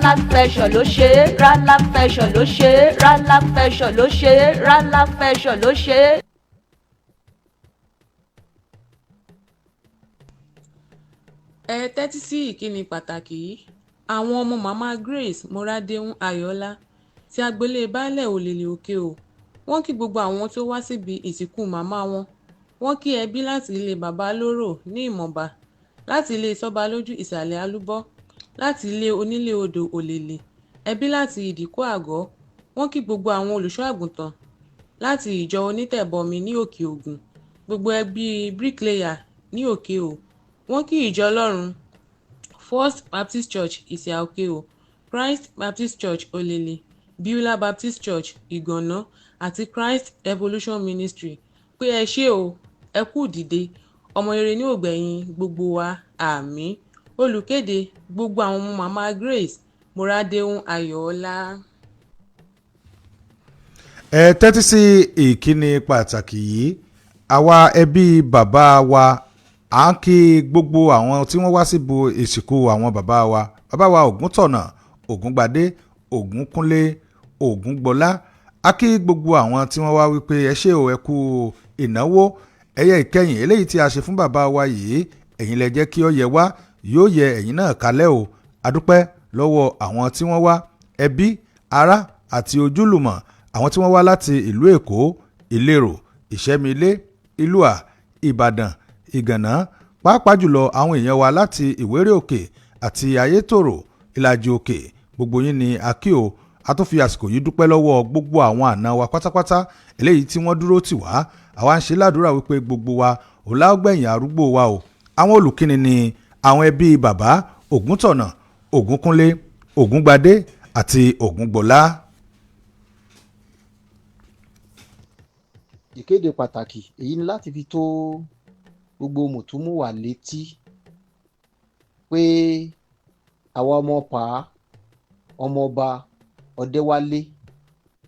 Ralac Ventures ló ṣe Ralac Ventures ló ṣe Ralac Ventures ló ṣe Ralac Ventures ló ṣe. ẹ tẹ́tí sí ìkíni pàtàkì yìí àwọn ọmọ màmá Grace Moradehun Ayọ̀ọ́lá tí agboolé baálẹ̀ Òlèlè Òkè o wọ́n kí gbogbo àwọn tó wá síbi ìsìnkú màmá wọn wọ́n kí ẹbí láti ilé bàbá lóró ní Ìmọ̀ba láti ilé Sọ́balójú ìsàlẹ̀ Alúbọ́ láti ilé onílé odò Òlèlè ẹbí láti Ìdìkó Àgọ́ wọ́n kí gbogbo àwọn olùṣọ́ àgùntàn láti ìjọ onítẹ̀bọmi ní Òkè Ògùn gbogbo ẹbí bricklayer ní Òkè o wọ́n kí ìjọ Ọlọ́run First Baptist Church Ìsìà Òkè o Christ Baptist Church Òlèlè Beulah Baptist Church Ìgànnà àti Christ Evolution Ministry pé ẹ ṣé o ẹ kú dìde ọmọ rere ní ògbẹ̀yìn gbogbo wa àmín olùkéde gbogbo àwọn ọmọ màmá Grace Moradehun Ayọ̀ọ́lá. ẹ tẹ́tí sí ìkíni pàtàkì yìí àwa ẹbí bàbá wa à ń kí gbogbo àwọn tí wọ́n wá síbu ìsìnkú àwọn bàbá wa Ògúntọ̀nà Ògúngbadé Ògúnkúnlé Ògúngbọlá a kí gbogbo àwọn tí wọ́n wá wípé ẹ ṣé o ẹ kú ìnáwó ẹyẹ ìkẹyìn eléyìí tí a ṣe fún bàbá wa yìí ẹ̀yin lẹ jẹ́ kí ó yẹ wá yóò yẹ ẹ̀yin náà kalẹ̀ o adúpẹ́ lọ́wọ́ àwọn tí wọ́n wá ẹbí ará àti ojúlùmọ̀ àwọn tí wọ́n wá láti ìlú Èkó Ìlérò Ìṣẹ́milé Ìlúà Ìbàdàn Ìgànnà pàápàá jùlọ àwọn èèyàn wa láti Ìwéré Òkè àti Ayétòrò Ìlàjì Òkè gbogbo yín ni a kí o a tún fi àsìkò yìí dúpẹ́ lọ́wọ́ gbogbo àwọn àna wa pátápátá eléyìí tí wọ́n dúró tì wá àwa ń ṣe ládùúrà wípé gbogbo wa ò lágbẹ̀yìn arúgbó wa o àwọn olùkíni ni àwọn ẹbí bàbá Ògúntọ̀nà Ògúnkúnlé Ògúngbadé àti Ògúngbọlá. ìkéde pàtàkì èyí ni láti fi tó gbogbo mùtúmùwà létí pé àwa ọmọọba Ọdẹ́wálé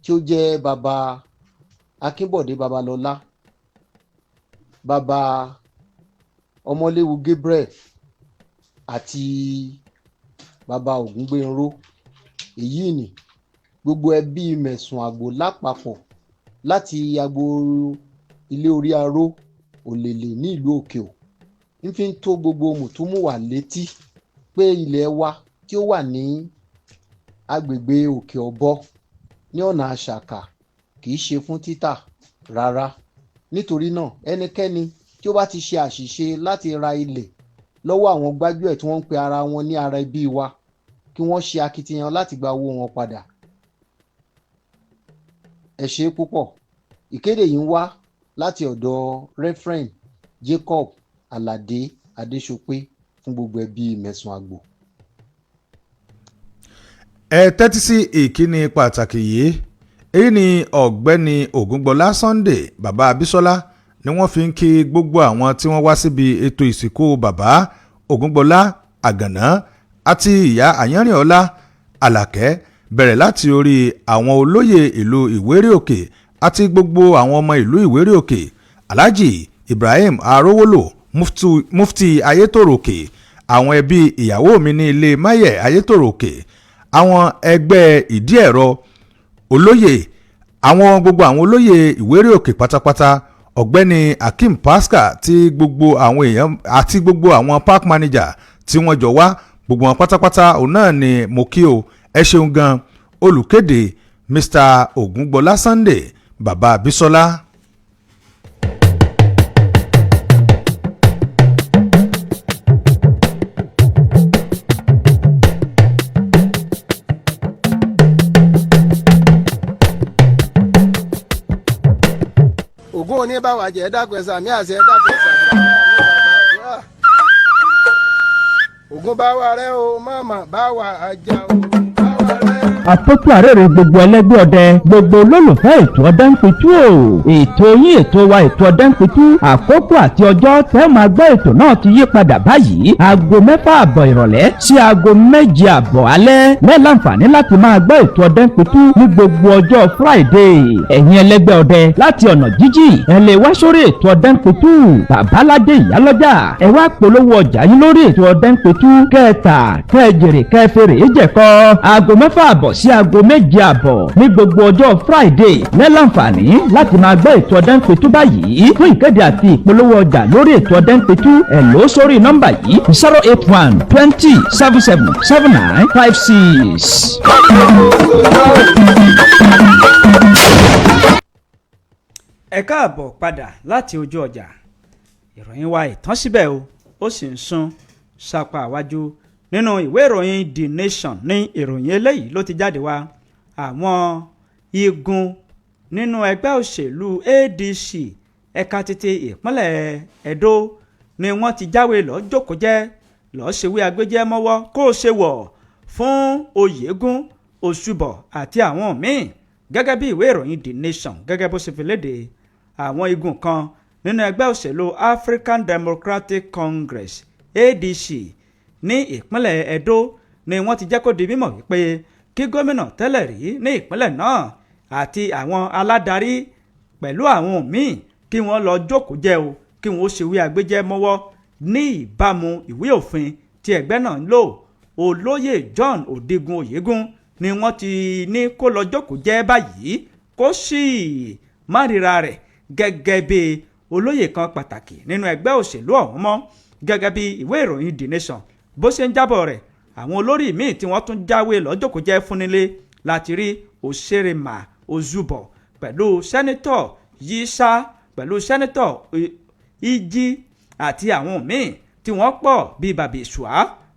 tí ó jẹ́ bàbá Akínbọ̀dé Babalọ́lá bàbá Ọmọléwu Gabriel àti bàbá Ògúngbénró èyí ni gbogbo ẹbí Mẹ̀sùn Àgbò lápapọ̀ láti agbo ilé orí aró Òlèlè ní ìlú Òkè ò ń fi tó gbogbo mùtúmùwà létí pé ilẹ̀ wa tí ó wà ní agbègbè Òkè Ọ̀bọ ní ọ̀nà Àṣàkà kì í ṣe fún títà rárá nítorí náà ẹnikẹ́ni tí ó bá ti ṣe àṣìṣe láti ra ilẹ̀ lọ́wọ́ àwọn gbájúẹ̀ tí wọ́n ń pe ara wọn ní ara ẹbí wa kí wọ́n ṣe akitiyan láti gba owó wọn padà. ẹ ṣé púpọ̀ ìkéde yìí ń wá láti ọ̀dọ̀ Reverend Jacob Aládé Adéṣọpé fún gbogbo ẹbí Mẹ̀sùn Àgbò. ẹ tẹ́tí sí ìkíni pàtàkì yìí èyí ni ọ̀gbẹ́ni Ògúngbọlá Sunday bàbá Abísọ́lá ni wọ́n fi ń kí gbogbo àwọn tí wọ́n wá síbi ètò ìsìnkú bàbá Ògúngbọlá Àgànná àti ìyá Àyánrìnọlá Àlàkẹ́ bẹ̀rẹ̀ láti orí àwọn olóyè ìlú Ìwéré Òkè àti gbogbo àwọn ọmọ ìlú Ìwéré Òkè Alhaji Ibrahim Arówólò mufti Ayétòròkè, àwọn ẹbí ìyàwó mi ní ilé Máyẹ̀ Ayétòròkè, àwọn ẹgbẹ́ ìdí ẹ̀rọ olóyè, gbogbo àwọn olóyè Ìwéré Òkè pátápátá, ọ̀gbẹ́ni Akeem Pascal tí gbogbo àwọn èèyàn àti gbogbo àwọn park manager tí wọ́n jọ wá, gbogbo wọn pátápátá òun náà ni mo kí o, ẹ ṣeun gan. Olùkéde Mr. Ògúngbọlá Sunday bàbá Bísọ́lá. ògún oníbàwàjẹ́ ẹ̀dàkùn ẹ̀sà mi àṣẹ ẹ̀dàkùn ẹ̀sà mi àmì àdúrà. ògún bá wa rẹ o mọ̀mọ́ bá wa ajá o. àpótí àrèrè gbogbo ẹlẹ́gbẹ́ ọdẹ, gbogbo olólùfẹ́ ètò ọdẹ ń pitú o. ètò yín ètò wa ètò ọdẹ ń pitú, àkókò àti ọjọ́ tẹ́ máa gbọ́ ètò náà ti yí padà báyìí. aago 6:30 ìrọ̀lẹ́ sí aago 7:30 alẹ́ lẹ́láǹfààní láti máa gbọ́ ètò ọdẹ ń pitú ní gbogbo ọjọ́ Friday. ẹ̀yin ẹlẹ́gbẹ́ ọdẹ láti ọ̀nà jíjìn ẹ lè wá sórí ètò ọdẹ ń pitú. babaládé ìyálọ́jà ẹ wá polówó ọjà yín lórí ètò ọdẹ ń pitú, kẹta kẹjèrè kẹfẹrẹ jẹkọ. aago 6:30 sí aago 7:30 ní gbogbo ọjọ́ Friday lẹ́láǹfààní láti máa gbọ́ ètò ọdẹ ń pitú báyìí. fún ìkéde àti ìpolówó ọjà lórí ètò ọdẹ ń pitú ẹ lò ó sórí nọ́mbà yìí 081 20 77 79 56. ẹ káàbọ̀ padà láti ojú ọjà. ìròyìn wa ìtàn síbẹ̀ ó sì ń sún sápá àwájú. nínú ìwé ìròyìn The Nation ní ìròyìn eléyìí ló ti jáde wá. àwọn igun nínú ẹgbẹ́ òṣèlú ADC ẹ̀ka títí ìpínlẹ̀ Ẹdó ni wọ́n ti jáwé lọ́ọ́ jókòó jẹ́ lọ́ọ́ ṣèwé agbẹ́jẹ́ mọ́wọ́ kó o ṣe wọ̀ fún Oyègún, Òṣùbọ̀ àti àwọn míì. gẹ́gẹ́ bí ìwé ìròyìn The Nation gẹ́gẹ́ bó ṣe fi léde, àwọn igun kan nínú ẹgbẹ́ òṣèlú African Democratic Congress ADC ní ìpínlẹ̀ Ẹdó ni wọ́n ti jẹ́ kó di mímọ̀ wípé kí gómìnà tẹ́lẹ̀ rí ní ìpínlẹ̀ náà àti àwọn aládarí pẹ̀lú àwọn míì kí wọ́n lọ jókòó jẹ́ o, kí wọ́n ó ṣèwé agbẹ́jẹ́ mọ́wọ́ ní ìbámu ìwé òfin tí ẹgbẹ́ náà ń lò. Olóyè John Odigun Oyègún ni wọ́n ti ní kó lọ jókòó jẹ́ báyìí kó sì má ríra rẹ̀ gẹ́gẹ́ bí olóyè kan pàtàkì nínú ẹgbẹ́ òṣèlú ọ̀hún mọ́. gẹ́gẹ́ bí ìwé ìròyìn The Nation bó ṣe ń jábọ̀ rẹ̀, àwọn olórí míì tí wọ́n tún jáwé lọ́jọ́kó jẹ́ fún nílé láti rí Òṣèrèmà Òṣùbọ̀ pẹ̀lú sẹ́nitọ̀ Yísà pẹ̀lú sẹ́nitọ̀ Ìjì àti àwọn míì tí wọ́n pọ̀ bíi bàbí ìṣùá.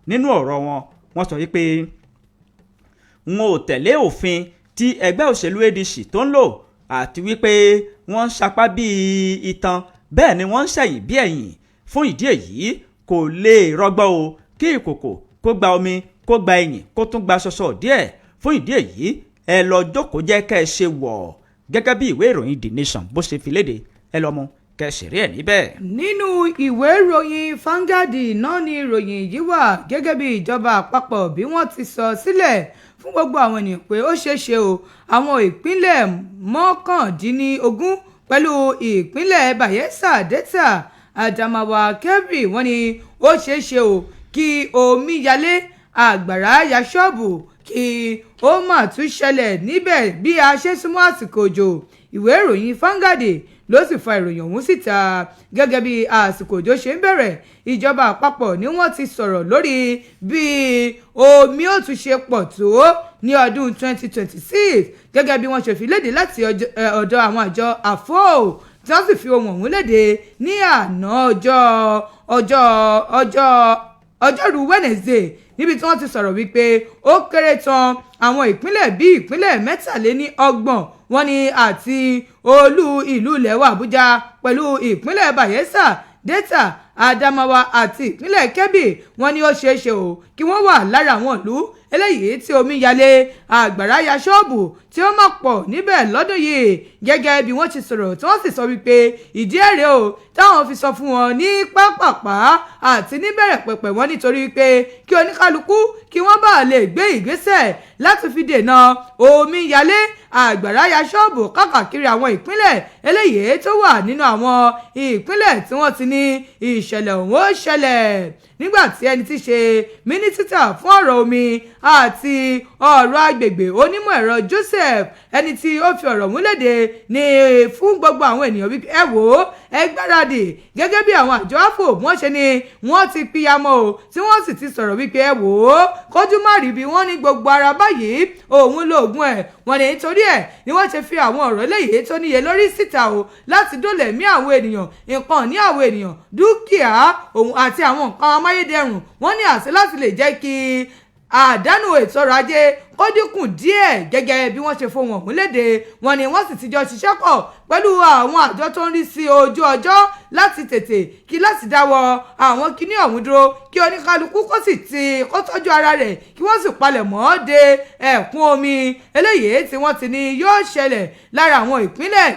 nínú ọ̀rọ̀ wọ́n sọ wípé wọn ò tẹ̀lé òfin tí ẹgbẹ́ òṣèlú ADC tó ń lò àti wípé wọ́n ń sapá bíi itan bẹ́ẹ̀ ni wọ́n ń ṣẹ̀yìn bí ẹ̀yìn. fún ìdí èyí kò lè rọgbọ o kí ìkòkò kó gba omi kó gba ẹ̀yìn kó tún gba ṣọṣọ díẹ̀. fún ìdí èyí ẹ lọ jókòó jẹ́ kẹ́ ẹ ṣe wọ̀ gẹ́gẹ́ bí ìwé ìròyìn The Nation bó ṣe fi léde, ẹ lọ mú kẹsìrì ẹ̀ níbẹ̀. nínú ìwé ìròyìn Vanguard náà ni ìròyìn yìí wà gẹ́gẹ́ bí ìjọba àpapọ̀ bí wọ́n ti sọ sílẹ̀ fún gbogbo àwọn ènìyàn pé ó ṣeé ṣe o àwọn ìpínlẹ̀ 19 pẹ̀lú ìpínlẹ̀ Bayelsa, Delta, Adamawa, Kebbi wọ́n ní ó ṣeé ṣe o kí omíyalé àgbàrá ya ṣọ́ọ̀bù kí ó mà tún ṣẹlẹ̀ níbẹ̀ bí a ṣe súnmọ́ àsìkò òjò. ìwé ìròyìn Vanguard ló sì fa ìròyìn ọ̀hún síta. gẹ́gẹ́ bí àsìkò òjò ṣe ń bẹ̀rẹ̀, ìjọba àpapọ̀ ni wọ́n ti sọ̀rọ̀ lórí bí omi ó tún ṣe pọ̀ tó ní ọdún 2026 gẹ́gẹ́ bí wọ́n ṣe fi léde láti ọ̀dọ̀ àwọn àjọ AFO tí wọ́n sì fi ohun ọ̀hún léde ní àná ọjọ́rú Wednesday níbi tí wọ́n ti sọ̀rọ̀ wípé ó kéré tán àwọn ìpínlẹ̀ bíi ìpínlẹ̀ 23 wọ́n ní àti olú ìlú ilẹ̀ wa Àbújá pẹ̀lú ìpínlẹ̀ Bayelsa, Delta, Adamawa àti ìpínlẹ̀ Kebbi wọ́n ní ó ṣeé ṣe o kí wọ́n wà lára àwọn ìlú eléyìí tí omi yalé àgbàrá ya ṣọ́ọ̀bù tí ó máa pọ̀ níbẹ̀ lọ́dún yìí gẹ́gẹ́ bí wọ́n ti sọ̀rọ̀ tí wọ́n sì sọ wípé ìdí èrè o táwọn fi sọ fún wọn ní pápápá àti níbẹ̀rẹ̀ pẹ̀pẹ̀ wọn nítorí pé kí oníkálukú kí wọ́n bá lè gbé ìgbésẹ̀ láti fi dènà omi yalé àgbàrá ya ṣọ́ọ̀bù káàkiri àwọn ìpínlẹ̀ eléyìí tó wà nínú àwọn ìpínlẹ̀ tí wọ́n ti ní ìṣẹ̀lẹ̀ ọ̀hún ó ṣẹlẹ̀ nígbà tí ẹni tí ṣe mínísítà fún ọ̀rọ̀ omi àti ọ̀rọ̀ agbègbè onímọ̀ ẹ̀rọ Joseph ẹni tí ó fi ọ̀rọ̀ múlẹ̀dẹ̀ ní fún gbogbo àwọn ènìyàn wípé ẹ wò ó ẹ gbáradì gẹ́gẹ́ bí àwọn àjọ àfò wọ́n ṣe ni wọ́n ti píyamọ́ o tí wọ́n sì ti sọ̀rọ̀ wípé ẹ wò ó kójú má rí bí wọ́n ní gbogbo ara báyìí òun lóògùn ẹ̀ wọ́n ní nítorí ẹ̀ ni wọ́n ṣe fi àwọn ọ̀rọ̀ eléyìí tó níye lórí síta o láti dólẹ̀ mí àwọn ènìyàn nǹkan ní àwọn ènìyàn dúkìá òun àti àwọn nǹkan amáyédẹrùn wọ́n ní àṣẹ láti lè jẹ́ kí àdánù ètò ọrọ̀ ajé ó dínkù díẹ̀ gẹ́gẹ́ bí wọ́n ṣe fohùn ọ̀hún léde wọ́n ní wọ́n sì ti jọ ṣiṣẹ́ pọ̀ pẹ̀lú àwọn àjọ tó ń rí sí ojú ọjọ́ láti tètè kí láti dáwọ́ àwọn kinní ọ̀hún dúró kí oníkálukú kó tọ́jú ara rẹ̀ kí wọ́n sì palẹ̀ mọ́ de ẹ̀kún omi eléyìí tí wọ́n ti ní yóò ṣẹlẹ̀ lára àwọn ìpínlẹ̀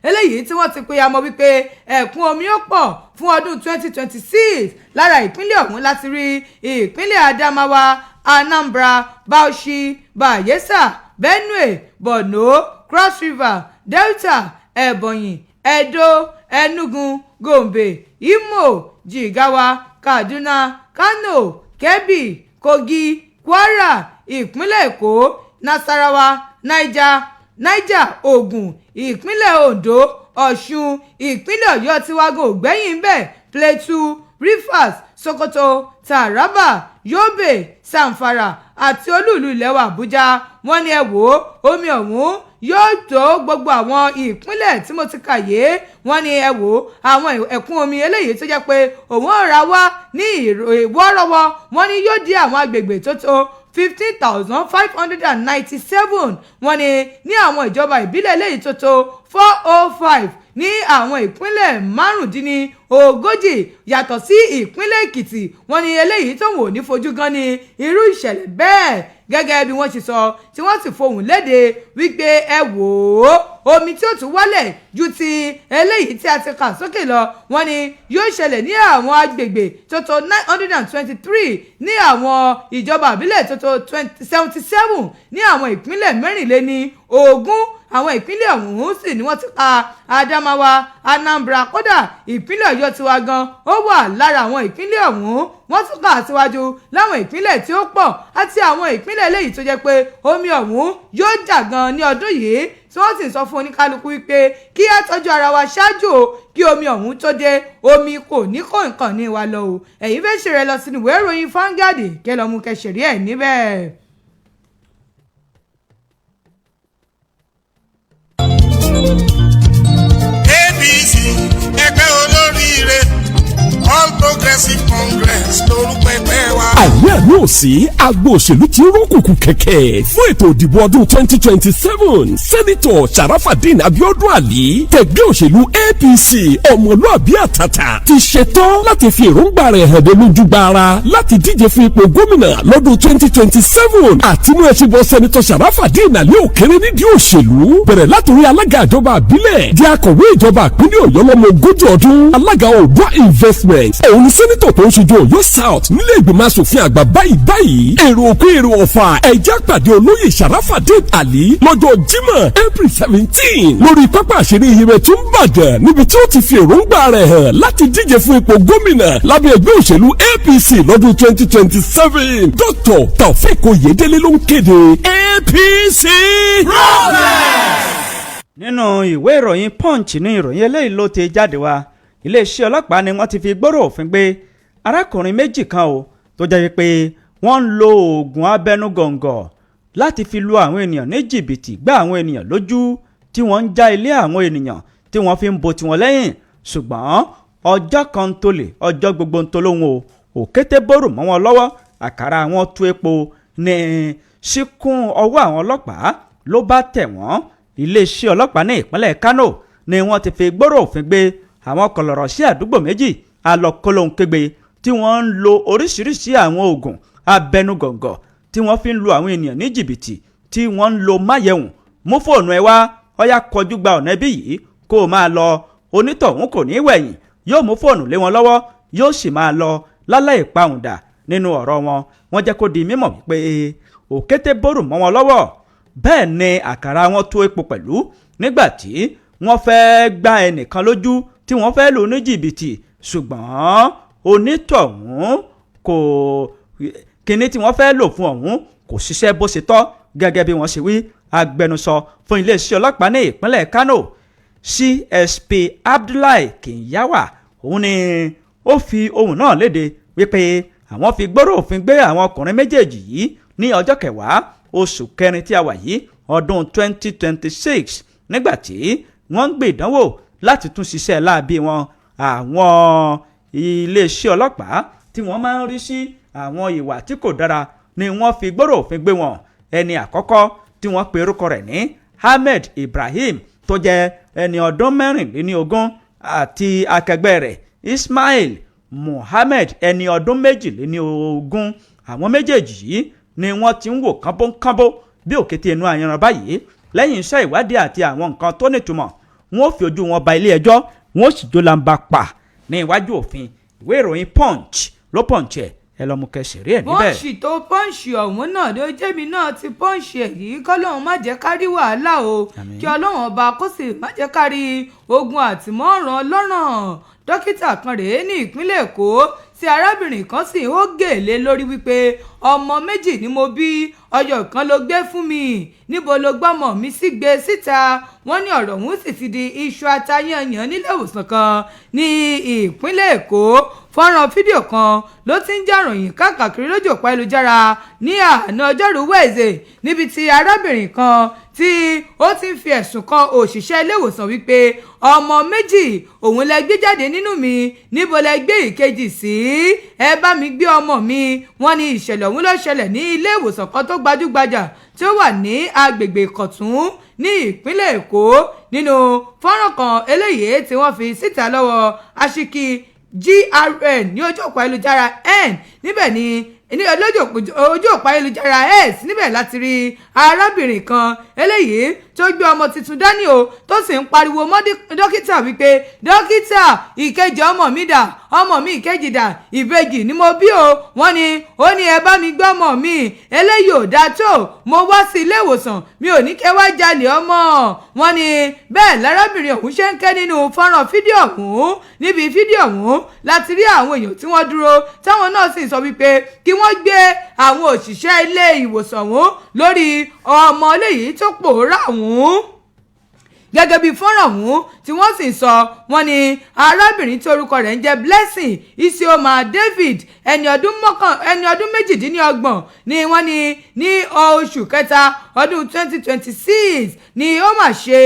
eléyìí tí wọ́n ti pe amọ̀ wípé ẹ̀kún omi ó pọ̀ fún ọdún 2026 lára ìpínlẹ̀ ọ̀hún láti rí ìpínlẹ̀ Adamawa Anambra Bauchi Bayelsa Benue Borno Cross River Delta Ebonyi Edo Enugu Gombe Imo Jigawa Kaduna Kano Kebbi Kogi Kwara ìpínlẹ̀ Èkó Nasarawa Niger Ògùn ìpínlẹ̀ Ondo Ọ̀ṣun ìpínlẹ̀ Ọ̀yọ́ tiwago ògbẹ́yìn bẹ́ẹ̀ Plateau Rivers Sokoto Taraba Yobe Zamfara àti olúùlú ilẹ̀ wa Àbújá wọ́n ní ẹ wò ó omi ọ̀hún yóò tó gbogbo àwọn ìpínlẹ̀ tí mo ti kà yé wọ́n ní ẹ wò ó àwọn ẹ̀kún omi eléyìí tó jẹ́ pé òun ò ra wá ní ìwọ́rọ́wọ́ wọ́n ní yóò di àwọn agbègbè tó tó 15,597 wọ́n ní àwọn ìjọba ìbílẹ̀ eléyìí tó tó 405 ní àwọn ìpínlẹ̀ márùndínlógójì yàtọ̀ sí ìpínlẹ̀ Èkìtì wọ́n ní eléyìí tó wò ní fojú gan ni irú ìṣẹ̀lẹ̀ bẹ́ẹ̀ gẹ́gẹ́ bí wọ́n ṣe sọ tí wọ́n sì fohùn léde wípé ẹ wò ó omi tí ó tún wálẹ̀ ju ti eléyìí tí a ti kà sókè lọ wọ́n ní yóò ṣẹlẹ̀ ní àwọn agbègbè tó tó 923 ní àwọn ìjọba àbílẹ̀ tó tó 77 ní àwọn ìpínlẹ̀ mẹ́rìnléní ogún àwọn ìpínlẹ̀ ọ̀hún sì ni wọ́n ti pa Adamawa Anambra kódà ìpínlẹ̀ Ọ̀yọ́ tiwa gan ó wà lára àwọn ìpínlẹ̀ ọ̀hún wọ́n tún kà síwájú láwọn ìpínlẹ̀ tí ó pọ̀ àti àwọn ìpínlẹ̀ eléyìí tó jẹ́ pé omi ọ̀hún yóò jà gan ní ọdún yìí tí wọ́n sì ń sọ fún oníkálukú wípé kí á tọ́jú ara wa ṣáájú o kí omi ọ̀hún tó dé omi kò ní kó nǹkan ní wa lọ o ẹ̀yin fẹ́ ṣe rẹ lọ sínú ìwé ìròyìn Vanguard kẹ́ lọ mú kẹsìrì ẹ̀ níbẹ̀. APC ẹgbẹ́ olóríire All Progressive Congress lórúkọ ẹgbẹ́ wa. àìní àní ò sí agbo òṣèlú tí ó rókùnkùn kẹ̀kẹ́ fún ètò ìdìbò ọdún 2027 sẹ́nitọ̀ Sharafadeen Abiodun Ali tẹ̀gbẹ́ òṣèlú APC ọmọlúàbí àtàtà ti ṣetán láti fi èròǹgbà rẹ̀ hàn dé lójúgbàrà láti díje fún ipò gómìnà lọ́dún 2027 àtinú ẹ̀sìn bọ́ sẹ́nitọ̀ Sharafadeen Ali òkèrè nídìí òṣèlú bẹ̀rẹ̀ látòrí alága ìjọba àbílẹ̀ di akọ̀wé ìjọba ìpínlẹ̀ Ọ̀yọ́ lọ́mọ ogójì ọdún alága Oòduà investment òun ni sẹ́nitọ̀ tó ń ṣojú Ọ̀yọ́ South nílé ìgbìmọ̀ asòfin àgbà báyìí èrò òkú èrò ọ̀fà ẹ̀jẹ̀ pàdé olóyè Sharafadeen Ali lọ́jọ́ Jímọ̀ April 17 lórí pápá àṣírí Ìyẹ̀mẹ̀tù Ìbàdàn níbi tí ó ti fi èròǹgbà rẹ̀ hàn láti díje fún ipò gómìnà lábẹ́ ẹgbẹ́ òṣèlú APC lọ́dún 2027 Dr. Taofeek Oyèdélé ló ń kéde APC progress. nínú ìwé ìròyìn Punch ní ìròyìn eléyìí ló ti jáde wá iléeṣẹ́ ọlọ́pàá ni wọ́n ti fi gbòòrò òfin gbé arákùnrin méjì kan o tó jẹ́ pé wọ́n ń lo oògùn abẹnugọ̀ngọ̀ láti fi lu àwọn ènìyàn ní jìbìtì gbá àwọn ènìyàn lójú tí wọ́n ń já ilé àwọn ènìyàn tí wọ́n fi ń bo tiwọn lẹ́yìn ṣùgbọ́n ọjọ́ kan tó lè ọjọ́ gbogbo ń tó lóhun o òkété bóró mọ́ wọn lọ́wọ́ àkàrà àwọn tú epo ní síkún ọwọ́ àwọn ọlọ́pàá ló bá tẹ̀ wọ́n iléeṣẹ́ ọlọ́pàá ní ìpínlẹ̀ Kano ni wọ́n ti fi gbòòrò òfin gbé àwọn kọlọ̀rọ̀ sí àdúgbò méjì alọ́kọ́lóhun kégbe tí wọ́n ń lo oríṣiríṣi àwọn oògùn abẹnugọ̀ngọ̀ tí wọ́n fi ń lu àwọn ènìyàn ní jìbìtì tí wọ́n ń lo máyẹ̀wùn mú fóònù ẹ wá ọ̀yá kọjú gba ọ̀nà ẹbí yìí kó o máa lọ onítọ̀hún kò ní wẹ̀yìn yóò mú fóònù lé wọn lọ́wọ́ yóò sì máa lọ láláì pàwùndà nínú ọ̀rọ̀ wọn jẹ́ kó di mímọ̀ wípé òkété bórù mọ́ wọn lọ́wọ́ bẹ́ẹ̀ ni àkàrà wọn tó epo pẹ̀lú nígbà tí wọ́n fẹ́ gba ẹnìkan lójú tí wọ́n fẹ́ lò ní jìbìtì ṣùgbọ́n onítọ̀hún kò kíní tí wọ́n fẹ́ lò fún ọ̀hún kò ṣiṣẹ́ bó ṣe tọ́ gẹ́gẹ́ bí wọ́n ṣe wí agbẹnusọ fún iléeṣẹ́ ọlọ́pàá ní ìpínlẹ̀ Kano CSP Abdullahi Kinyawa òun ni ó fi ohun náà léde wípé àwọn fi gbọ́rọ̀ òfin gbé àwọn ọkùnrin méjèèjì yìí ní ọjọ́ 10 oṣù kẹrin tí a wà yìí ọdún 2026 nígbàtí wọ́n ń gbé ìdánwò láti tún ṣiṣẹ́ láabi wọn àwọn iléeṣẹ́ ọlọ́pàá tí wọ́n máa ń rí sí àwọn ìwà tí kò dára ni wọ́n fi gbọ́rọ̀ òfin gbé wọn ẹni àkọ́kọ́ tí wọ́n pe orúkọ rẹ̀ ní Ahmed Ibrahim tó jẹ́ ẹni ọdún 24 àti akẹgbẹ́ rẹ̀ Ismail Muhammed ẹni ọdún 22 àwọn méjèèjì yìí ni wọ́n ti ń wò kánbókánbó bí òkété inú ayanran báyìí lẹ́yìn iṣẹ́ ìwádìí àti àwọn nǹkan tó nítumọ̀ wọ́n fi ojú wọn ba ilé ẹjọ́ wọ́n sì jólamba pa ní iwájú òfin ìwé ìròyìn Punch ló Punch ẹ̀ ẹ lọ mú kẹsì rí ẹ níbẹ̀. Punch tó Punch ọ̀hún náà ló jẹ́mi náà ti Punch ẹ̀ yìí kọ́lọ́hún má jẹ́ ká rí wàhálà o kí ọlọ́run ọba kó sì má jẹ́ ká rí ogun àtìmọ́ràn lọ́rùn dókítà kan rèé ní ìpínlẹ̀ Èkó tí arábìnrin kan sì ó gèlè lórí wípé ọmọ méjì ni mo bí ọyọ kan ló gbé fún mi níbo ló gbọ́mọ mi sí gbé síta wọ́n ní ọ̀rọ̀ ọ̀hún sì ti di iṣu atayanyan nílé ìwòsàn kan ní ìpínlẹ̀ Èkó fọ́nrán fídíò kan ló ti ń jà ròyìn káàkiri lójú òpó ayélujára ní àná ọjọ́rú wẹ̀ẹ́sẹ̀ níbi tí arábìnrin kan tí ó ti ń fi ẹ̀sùn kan òṣìṣẹ́ ilé ìwòsàn wípé ọmọ méjì òun lẹ gbé jáde nínú mi níbo lẹ gbé ìkejì sí ẹ bá mi gbé ọmọ mi wọ́n ní ìṣẹ̀lẹ̀ ọ̀hún ló ṣẹlẹ̀ ní ilé ìwòsàn kan tó gbajúgbajà tí ó wà ní agbègbè Ìkọ̀tún ní ìpínlẹ̀ Èkó nínú fọ́nrán kan eléyìí tí wọ́n fi síta lọ́wọ́ aṣíkí GRN ní ojú òpó ayélujára N níbẹ̀ ni ní ojú òpó ayélujára S níbẹ̀ láti rí arábìnrin kan eléyìí tó gbé ọmọ tuntun dání o tó sì ń pariwo mọ́ dókítà wípé dókítà ìkejì ọmọ mi dà ọmọ mi ìkejì dà ìbejì ni mo bí o wọ́n ní ó ní ẹ bá mi gbé ọmọ mi eléyìí ò dáa tó mo wá sí ilé ìwòsàn mi ò ní kẹ́ wá jalè ọmọ wọ́n ní bẹ́ẹ̀ lárábìnrin ọ̀hún ṣe ń ké nínú fọ́nrán fídíò ọ̀hún níbi fídíò ọ̀hún láti rí àwọn èèyàn tí wọ́n dúró táwọn náà sì sọ wípé kí wọ́n gbé àwọn òṣìṣẹ́ ilé ìwòsàn ọ̀hún lórí ọmọ eléyìí tó pòórá ọ̀hún gẹ́gẹ́ bí fọ́nrán ọ̀hún tí wọ́n sì sọ wọ́n ní arábìnrin tí orúkọ rẹ̀ ń jẹ́ Blessing Isioma David ẹni ọdún méjìdínlọ́gbọ̀n ni wọ́n ní oṣù kẹta ọdún 2026 ni ó mà ṣe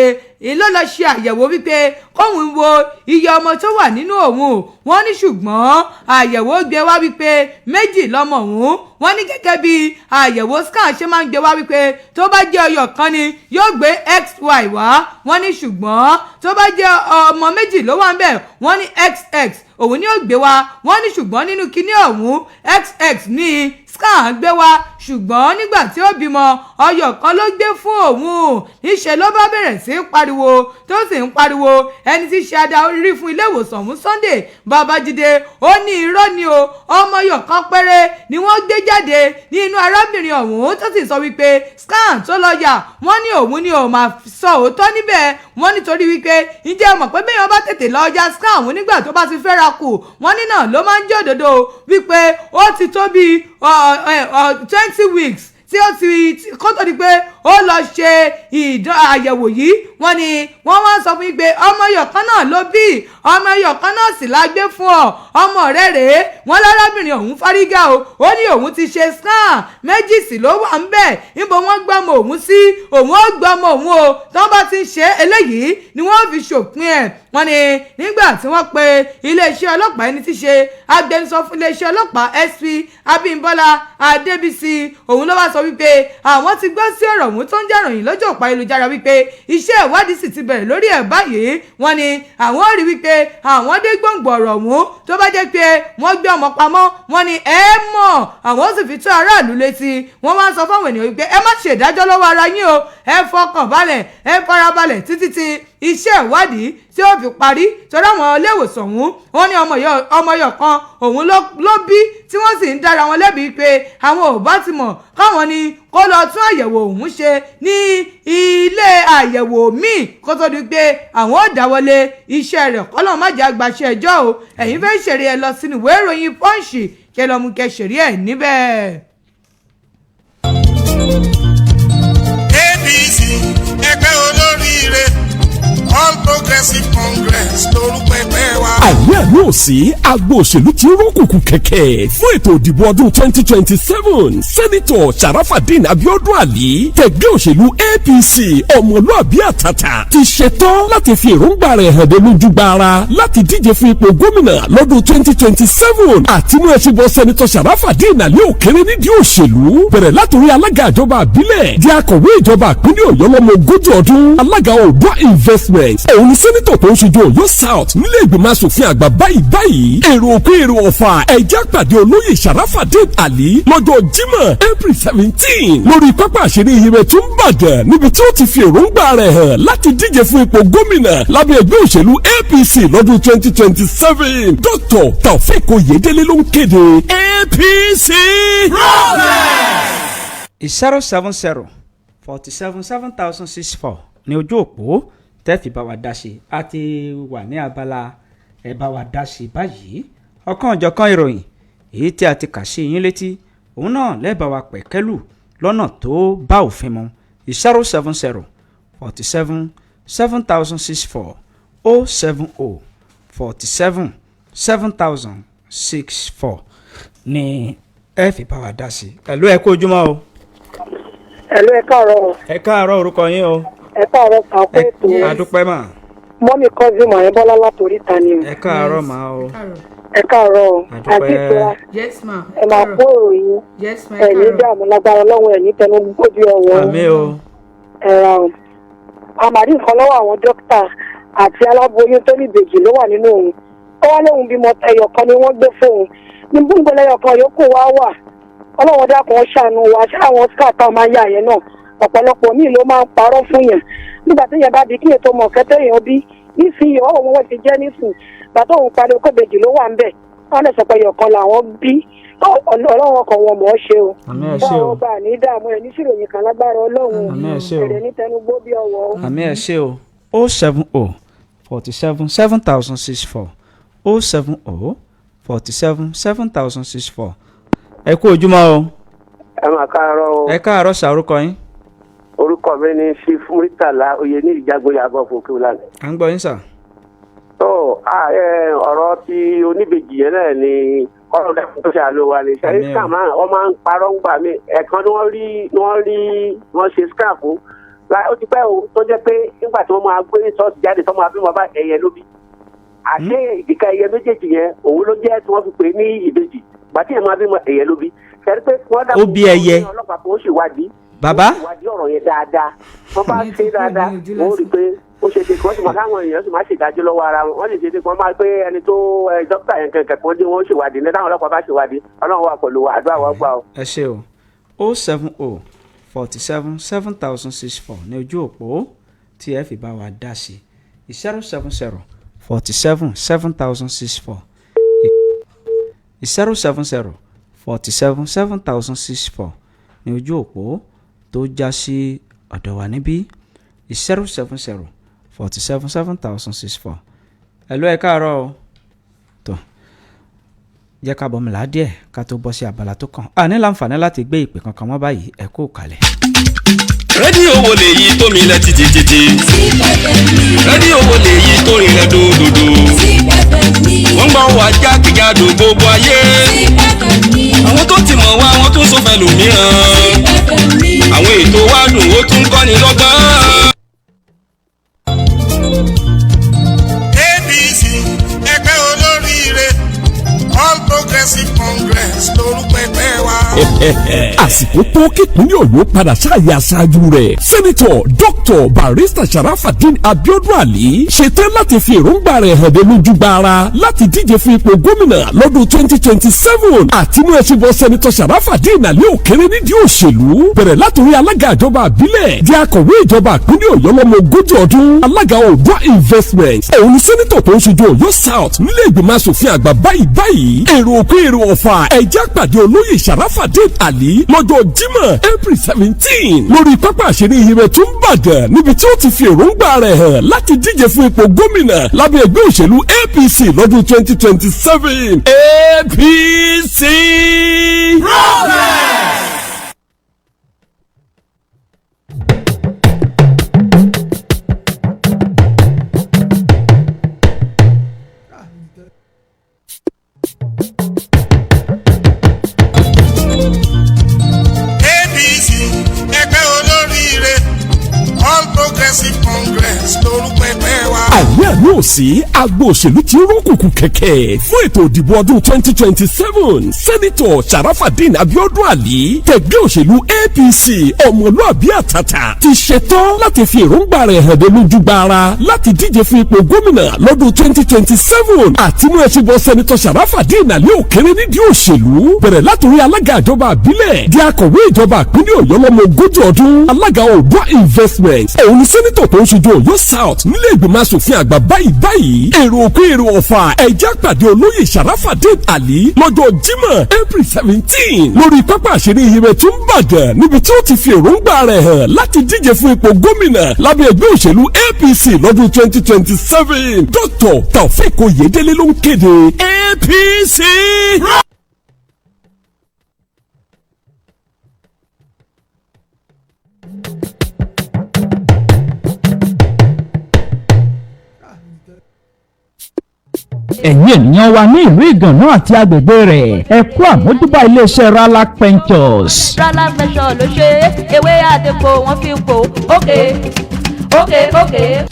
ló lọ ṣe àyẹ̀wò wípé kóun wo iye ọmọ tó wà nínú òun wọ́n ní ṣùgbọ́n àyẹ̀wò gbé wá wípé méjì lọ́mọ òun wọ́n ní gẹ́gẹ́ bí àyẹ̀wò scan ṣe máa ń gbé wá wípé tó bá jẹ́ ọyọ kan ni yóò gbé XY wá wọ́n ní ṣùgbọ́n tó bá jẹ́ ọmọ méjì ló wà ń bẹ̀ wọ́n ní XX òun ni ó gbé wá wọ́n ní ṣùgbọ́n nínú kinní ọ̀hún XX ní scan gbé wá ṣùgbọ́n nígbà tí ó bímọ ọyọ kan ló gbé fún òun níṣẹ́ ló bá bẹ̀rẹ̀ sí í pariwo tó sì ń pariwo ẹni tí ṣe adarí fún ilé ìwòsàn ọ̀hún Sunday Babájídé ó ní irọ́ ni o ọmọ ọyọ kan péré ni wọ́n gbé jáde ní inú arábìnrin ọ̀hún tó sì sọ wípé scan tó lọ yà wọ́n ní òun ni ò máa sọ òótọ́ níbẹ̀ wọ́n nítorí wípé ǹjẹ́ mọ̀ pé bẹ́ẹ̀ wọ́n bá tètè lọ ọjà scan òun nígbà tó bá ti fẹ́ ra kù wọ́n ní náà ló máa ń jẹ́ òdodo wípé ó ti tó bíi 20 weeks tí ó ti kó tó di pé ó lọ ṣe àyẹ̀wò yìí wọ́n ní wọ́n wá sọ fún yín pé ọmọ ẹyọ̀kan náà ló bí ọmọ ẹyọ̀kan náà sì la gbé fún ọ ọmọ rẹ̀ rèé wọ́n lárábìnrin ọ̀hún fárígá o ó ní òun ti ṣe scan méjì sì ló wà ń bẹ̀ níbo wọ́n gbọ́ ọmọ òun sí òun ó gbọ́ ọmọ òun o tí wọ́n bá ti ń ṣe eléyìí ni wọ́n fi ṣòpin ẹ̀ wọ́n ní nígbà tí wọ́n pe iléeṣẹ́ ọlọ́pàá ẹni tí ṣe agbẹnusọ fún iléeṣẹ́ ọlọ́pàá SP Abímbọ́lá Adébísí òun ló wá sọ wípé àwọn ti gbọ́ sí ọ̀rọ̀ ọ̀hún tó ń jà ròyìn lọ́jọ́ òpá ayélujára wípé iṣẹ́ ìwádìí sì ti bẹ̀rẹ̀ lórí ẹ̀ báyìí. wọ́n ní àwọn rí wípé àwọn dé gbòǹgbò ọ̀rọ̀ ọ̀hún tó bá jẹ́ pé wọ́n gbé ọmọ pamọ́. wọ́n ní ẹ mọ̀ àwọn sì fi tó aráàlú létí. wọ́n wá ń sọ fáwọn ènìyàn wípé ẹ má ṣe ìdájọ́ lọ́wọ́ ara yín o, ẹ fọkàn balẹ̀, ẹ farabalẹ̀ títí tí iṣẹ́ ìwádìí tí ó fi parí. torí àwọn ilé ìwòsàn ọ̀hún wọ́n ní ọmọ yọ̀ kan òun ló bí tí wọ́n sì ń dára wọn lẹ́bi pé àwọn ò bá ti mọ̀ káwọn ni kó lọ tún àyẹ̀wò òun ṣe ní ilé àyẹ̀wò míì kó tó di pé àwọn ò dáwọ́lé iṣẹ́ rẹ̀ kọ́lọ́ má jẹ́ àgbàṣe ẹjọ́ o. ẹ̀yin fẹ́ ṣeré ẹ lọ sínú ìwé ìròyìn Punch kẹ́ lọ mú kẹ́ ṣeré ẹ̀ níbẹ̀. APC ẹgbẹ́ olóríire All Progressive Congress lórúkọ ẹgbẹ́ wa. àìní àní ò sí agbo òṣèlú tí rókùnkùn kẹ̀kẹ́ fún ètò ìdìbò ọdún 2027 sẹ́nitọ̀ Sharafadeen Abiodun Ali tẹ̀gbẹ́ òṣèlú APC ọmọlúàbí àtàtà ti ṣetán láti fi èròǹgbà rẹ̀ hàn dé lójúgbàrà láti díje fún ipò gómìnà lọ́dún 2027 àtinú ẹ̀sìn bọ́ sẹ́nitọ̀ Sharafadeen Ali òkèrè nídìí òṣèlú bẹ̀rẹ̀ látòrí alága ìjọba àbílẹ̀ di akọ̀wé ìjọba ìpínlẹ̀ Ọ̀yọ́ lọ́mọ ogójì ọdún alága Oòduà investment òun ni sẹ́nitọ̀ tó ń ṣojú Ọ̀yọ́ South nílé ìgbìmọ̀ asòfin àgbà báyìí èrò òkú èrò ọ̀fà ẹ̀já pàdé olóyè Sharafadeen Ali lọ́jọ́ Jímọ̀ April 17 lórí pápá àṣírí Ìyẹ̀rẹ̀ tó ń Ìbàdàn níbi tí ó ti fi èròǹgbà rẹ̀ hàn láti díje fún ipò gómìnà lábẹ́ ẹgbẹ́ òṣèlú APC lọ́dún 2027 Dr. Taofeek Oyèdélé ló ń kéde APC progress. 070 47 7064 ní ojú òpó tẹ́ẹ̀fì bá wa dá sí a ti wà ní abala ẹ̀ bá wa dá sí báyìí ọ̀kan ọ̀jọ̀kan ìròyìn èyí tí a ti kà sí yín létí òun náà lẹ́ẹ̀bà wa pẹ̀kẹ́lù lọ́nà tó bá òfin mu 070 47 7064 070 47 7064 ní ẹ fi bá wa dá sí. ẹ̀lú ẹ kú ojúmọ́ o. ẹ̀lú ẹ káàárọ̀ o. ẹ káàárọ̀ orúkọ yín o. ẹ káàárọ̀ kà pé ètò adúpẹ́ mà. mọ́mí kọ́sí mà ẹ bọ́lá látòrí ta ni o. ẹ káàárọ̀ mà o. ẹ káàárọ̀ o. àti ìtura yes ma. ẹ máa kó ìròyìn yes ma. ẹ ní dààmú lágbára ọlọ́run ẹ ní tẹnu gbójú ọwọ́. àmín o. ẹ ra o. àmàdí nǹkan lọ́wọ́ àwọn dókítà àti aláboyún tó ní ìbejì ló wà nínú òun ó wá lóun bímọ ẹyọ kan ni wọ́n gbé fóun ní gbogbo ẹyọ kan yòókù wá wà ọlọ́run dákun ó ṣàánú wa ṣé àwọn scar tá a máa yà yẹn náà ọ̀pọ̀lọpọ̀ míì ló máa ń parọ́ fún yẹn nígbà tí yẹn bá di kí ètò mọ̀ kẹ́tẹ́ èèyàn bí nísìnyí ọ̀hún wọn ti jẹ́ nísìn bàtà òun pariwo kébèjì ló wà ń bẹ̀ wọn lè sọ pé ẹyọ kan làwọn bí ọlọ́run ọkọ̀ wọn mọ̀ ọ́ ṣe o báwo bá ní dààmú ẹ̀ ní ṣìròyìn kan lágbára ọlọ́run ẹ̀rẹ̀ ní tẹnugbó bí ọwọ́. àmín ẹ ṣé o 070 47 7064 070 47 7064 ẹ kú ojúmọ́ o. ẹ máa káàárọ̀ o. ẹ káàárọ̀ sàrúkọ yín. orúkọ mi ni Chief Muritala oyè ní ìjágbóyàbọ̀ fòkè lánàá. à ń gbọ́ yín sà. ọ̀rọ̀ tí oníbejì yẹn náà ni ọ̀rọ̀ dẹ́kun tó ṣe àlọ́ wa ni ṣẹ́rí scam náà wọ́n máa ń parọ́ ń gbà mí ẹ̀kan ni wọ́n ṣe scam fún ó ti pẹ́ o tó jẹ́ pé nígbà tí wọ́n máa gbé sọ́ọ̀sì jáde tó máa bí wọn bá ẹyẹ ló bí àṣé ìdíkà ẹyẹ méjèèjì yẹn òun ló jẹ́ tí wọ́n fi pè ní ìbejì gbàtí ẹ̀ máa bí wọn ẹyẹ ló bí ṣẹ́rí pé wọ́n dàgbà ó bí ẹyẹ ọlọ́pàá kò ṣèwádìí bàbá ìwádìí ọ̀rọ̀ yẹn dáadáa wọ́n bá ṣe dáadáa wọ́n rí i pé ó ṣe ṣe kí wọ́n sì máa káwọn èèyàn sì máa ṣèdájọ́ lọ́wọ́ ara wọn wọ́n lè ṣe ṣe kí wọ́n máa pé ẹni tó dókítà yẹn kẹ̀kẹ́ kan dé wọ́n ṣèwádìí ní táwọn ọlọ́pàá bá ṣèwádìí ọlọ́run wà pẹ̀lú àdúrà wọn gbà o. ẹ ṣé o 070 47 7064 ní ojú òpó tí ẹ fi bá wa dá sí 070 47 7064 070 47 7064 ní ojú òpó tó já sí ọ̀dọ̀ wa níbí 070 47 7064. ẹ̀lú ẹ káàárọ̀ o tó jẹ́ ká bọ́mi là á díẹ̀ ká tó bọ́ sí abala tó kàn á ní láǹfààní láti gbé ìpè kankan mọ́ báyìí ẹ kú kalẹ̀. rédíò wo lèyí tó mi lẹ títí rédíò wo lèyí tó rìn lẹ dòdòdò wọ́n gbọ́ wá jákèjádò gbogbo ayé àwọn tó ti mọ̀ wá wọ́n tún sọ fẹ́ lòmíràn àwọn ètò wa dùn ó tún kọ́ni lọ́gbọ́n. APC ẹgbẹ́ olóríire All Progressive Congress lórúkọ ẹgbẹ́ wa. àsìkò tó kíkúnlẹ̀ Ọ̀yọ́ padà ṣáàyè aṣáájú rẹ̀ sẹ́nitọ̀ Dr. Barrister Sharafadeen Abiodun Ali ṣetán láti fi èròǹgbà rẹ̀ hàn dé lójú gbára láti díje fún ipò gómìnà lọ́dún 2027 àtinú ẹ̀sìn bọ́ sẹ́nitọ̀ Sharafadeen Ali òkèrè nídìí òṣèlú bẹ̀rẹ̀ látòrí alága ìjọba àbílẹ̀ di akọ̀wé ìjọba ìpínlẹ̀ Ọ̀yọ́ lọ́mọ ogójì ọdún alága Oòduà investment òun sẹ́nitọ̀ tó ń ṣojú Ọ̀yọ́ South nílé ìgbìmọ̀ asòfin àgbà báyìí èrò òkú èrò ọ̀fà ẹ̀já pàdé olóyè Sharafadeen Ali lọ́jọ́ Jímọ̀ April 17 lórí pápá àṣírí ìrẹ̀ tó ń bàdàn níbi tí ó ti fi èròǹgbà rẹ̀ hàn láti díje fún ipò gómìnà lábẹ́ ẹgbẹ́ òṣèlú APC lọ́dún 2027 APC progress. Congress lórúkọ ẹgbẹ́ wa. àní àní ò sí agbo òṣèlú tí ó rókùnkùn kẹ̀kẹ́ fún ètò ìdìbò ọdún 2027 sẹ́nitọ̀ Sharafadeen Abiodun Ali tẹ̀gbẹ́ òṣèlú APC ọmọlúàbí àtàtà ti ṣetán láti fi èròǹgbà rẹ̀ hàn dé lójú gbára láti díje fún ipò gómìnà lọ́dún 2027 àtinú ẹ̀sìn bọ́ sẹ́nitọ̀ Sharafadeen Ali òkèrè nídìí òṣèlú bẹ̀rẹ̀ látòrí alága ìjọba àbílẹ̀ di akọ̀wé ìjọba ìpínlẹ̀ Ọ̀yọ́ lọ́mọ ogójì ọdún alága Oòduà investment òun ni sẹ́nitọ̀ tó ń ṣojú Ọ̀yọ́ South nílé ìgbìmọ̀ asòfin àgbà báyìí èrò òkú èrò ọ̀fà ẹ̀já pàdé olóyè Sharafadeen Ali lọ́jọ́ Jímọ̀ April 17 lórí pápá àṣírí ìrẹ̀ tó ń bàdàn níbi tí ó ti fi èròǹgbà rẹ̀ hàn láti díje fún ipò gómìnà lábẹ́ ẹgbẹ́ òṣèlú APC lọ́dún 2027 Dr. Taofeek Oyedele ló ń kéde APC. ẹ̀yin ènìyàn wa ní ìlú Ìgànnà àti agbègbè rẹ̀ ẹ kú àmójúbà iléeṣẹ́ Rala Ventures. Rala Ventures ló ṣe ewé àdèpọ̀ wọn fi ń pò ókè.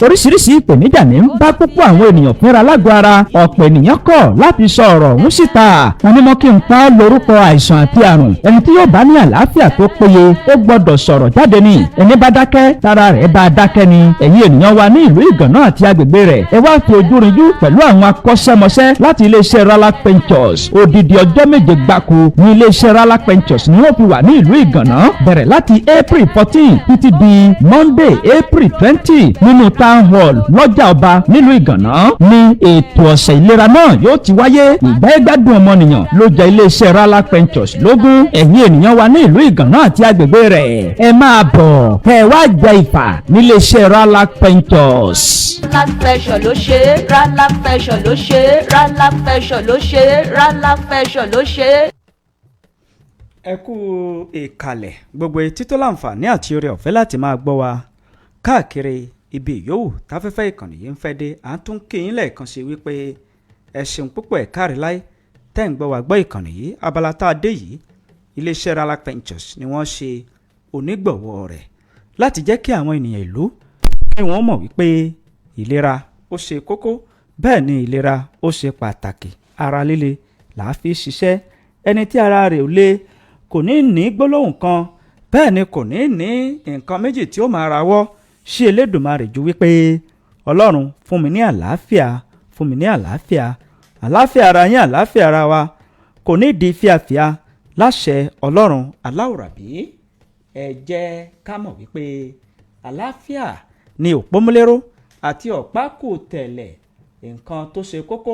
oríṣiríṣi ìpèníjà ní ń bá púpọ̀ àwọn ènìyàn fínra lágọ̀ọ́ ara ọ̀pọ̀ ènìyàn kọ̀ láti sọ ọ̀rọ̀ ọ̀hún síta wọn ní mọ́ kí n pa á lórúkọ àìsàn àti àrùn ẹni tí yóò bá ní àlàáfíà tó péye ó gbọ́dọ̀ sọ̀rọ̀ jáde ní ẹni bá dákẹ́ tara rẹ̀ bá dákẹ́ ni ẹ̀yin ènìyàn wa ní ìlú Ìgànnà àti agbègbè rẹ̀ ẹ wá fi ojú rinjú pẹ̀lú àwọn akọ́ṣẹ́mọṣẹ́ láti iléeṣẹ́ Rala Ventures odidi ọjọ́ méje gbáko ní iléeṣẹ́ Rala Ventures ni wọ́n fi wà ní ìlú Ìgànnà bẹ̀rẹ̀ láti April 14 títí di Monday April 20 nínú town hall lọ́jà ọba nílùú Ìgànnà ní ètò ọ̀sẹ̀ ìlera náà yóò ti wáyé ìgbáyégbádùn ọmọnìyàn ló jẹ iléeṣẹ́ Rala Ventures lógún ẹ̀yin ènìyàn wa ní ìlú Ìgànnà àti agbègbè rẹ̀ ẹ máa bọ̀ ẹ wá jẹ ìfà níléeṣẹ́ Rala Ventures. Rala Ventures ló ṣe Rala Ventures ló ṣe Rala Ventures ló ṣe Rala Ventures ló ṣe. ẹ kú ìkàlẹ̀ gbogbo etí tó láǹfààní àti oore ọ̀fẹ́ láti máa gbọ́ wa káàkiri ibi ìyówù táfẹ́fẹ́ ìkànnì yìí ń fẹ́ dé à ń tún kí yín lẹ́ẹ̀kan sí wípé ẹ ṣeun púpọ̀ ẹ̀ káàrí láì tẹ́ ń gbọ́ wa gbọ́ ìkànnì yìí abala tá a dé yìí iléeṣẹ́ Rala Ventures ni wọ́n ṣe onígbọ̀wọ́ rẹ̀ láti jẹ́ kí àwọn ènìyàn ìlú kí wọ́n mọ̀ wípé ìlera ó ṣe kókó bẹ́ẹ̀ ni ìlera ó ṣe pàtàkì ara líle làá fi ṣiṣẹ́ ẹni tí ara rẹ̀ ò le kò ní ní gbólóhùn kan bẹ́ẹ̀ ni kò ní ní nǹkan méjì tí ó máa rawọ́ sí Elédùmarè ju wípé Ọlọ́run fún mi ní àlàáfíà fún mi ní àlàáfíà àlàáfíà ara yín àlàáfíà ara wa kò ní di fíafíà láṣẹ Ọlọ́run aláwòrábí ẹ jẹ́ ká mọ̀ wípé àlàáfíà ni òpómúléró àti ọ̀pákùtẹ̀lẹ̀ nǹkan tó ṣe kókó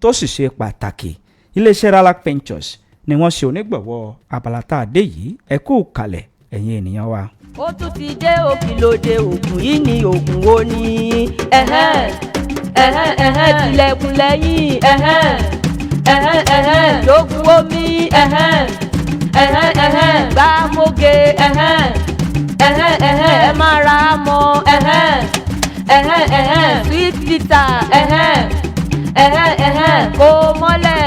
tó sì ṣe pàtàkì iléeṣẹ́ Rala Ventures ni wọ́n ṣe onígbọ̀wọ́ abala tá a dé yìí ẹ kú kalẹ̀ ẹ̀yin ènìyàn wa. ó tún ti dé òkìlódé ògùn yìí ni ògùn wo ni tilẹ̀kùn lẹ́yìn lógún omi gbàmóge ẹ máa ra mọ́ sweet bitter kó mọ́lẹ̀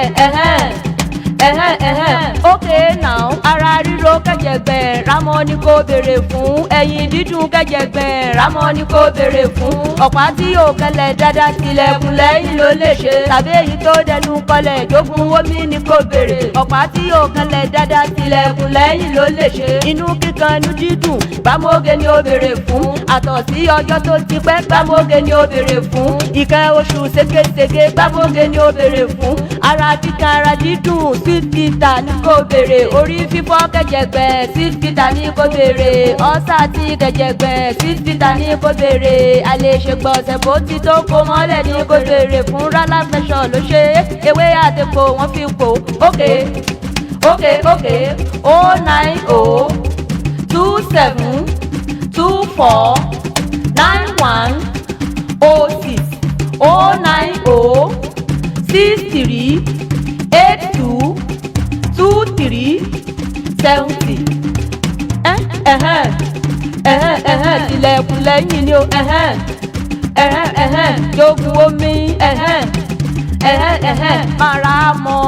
okay now ara ríro kẹjẹgbẹ ramọ ni kò béèrè fún ẹyin dídùn kẹjẹgbẹ ramọ ni kò béèrè fún ọ̀pá tí yóò kẹlẹ̀ dáadáa tilẹ̀kùn lẹ́yìn ló lè ṣe tàbí èyí tó dẹnu kọlẹ̀ jogun omi ni kò béèrè ọ̀pá tí yóò kẹlẹ̀ dáadáa tilẹ̀kùn tilẹ̀kùn lẹ́yìn ló lè ṣe. Inú kíkan inú dídùn gbàmóge ni ó béèrè fún. Àtọ̀sí ọjọ́ tó ti pẹ́ gbàmóge ni ó béèrè fún. Ìkẹ́ oṣù ségesège gbàmóge ni ó béèrè fún. Ara kíkan ara dídùn sweet bitter ní kò béèrè. Orí fífọ́ kẹ̀jẹ̀gbẹ̀ sweet bitter ní kò béèrè. Ọ́sà àti kẹ̀jẹ̀gbẹ̀ sweet bitter ní kò béèrè. Àlèṣègbọ̀nsẹ̀ bó ti tó kó mọ́lẹ̀ ní kò béèrè fún. Rálá fẹsọ̀ ló ṣe é ewé àtẹ̀kọ́ wọ́n fi pò ókè. Okay, 090 27 24 91 06 090 63 82 23 70. Tilẹ̀kùn lẹ́yìn ni o jogun omi mara mọ́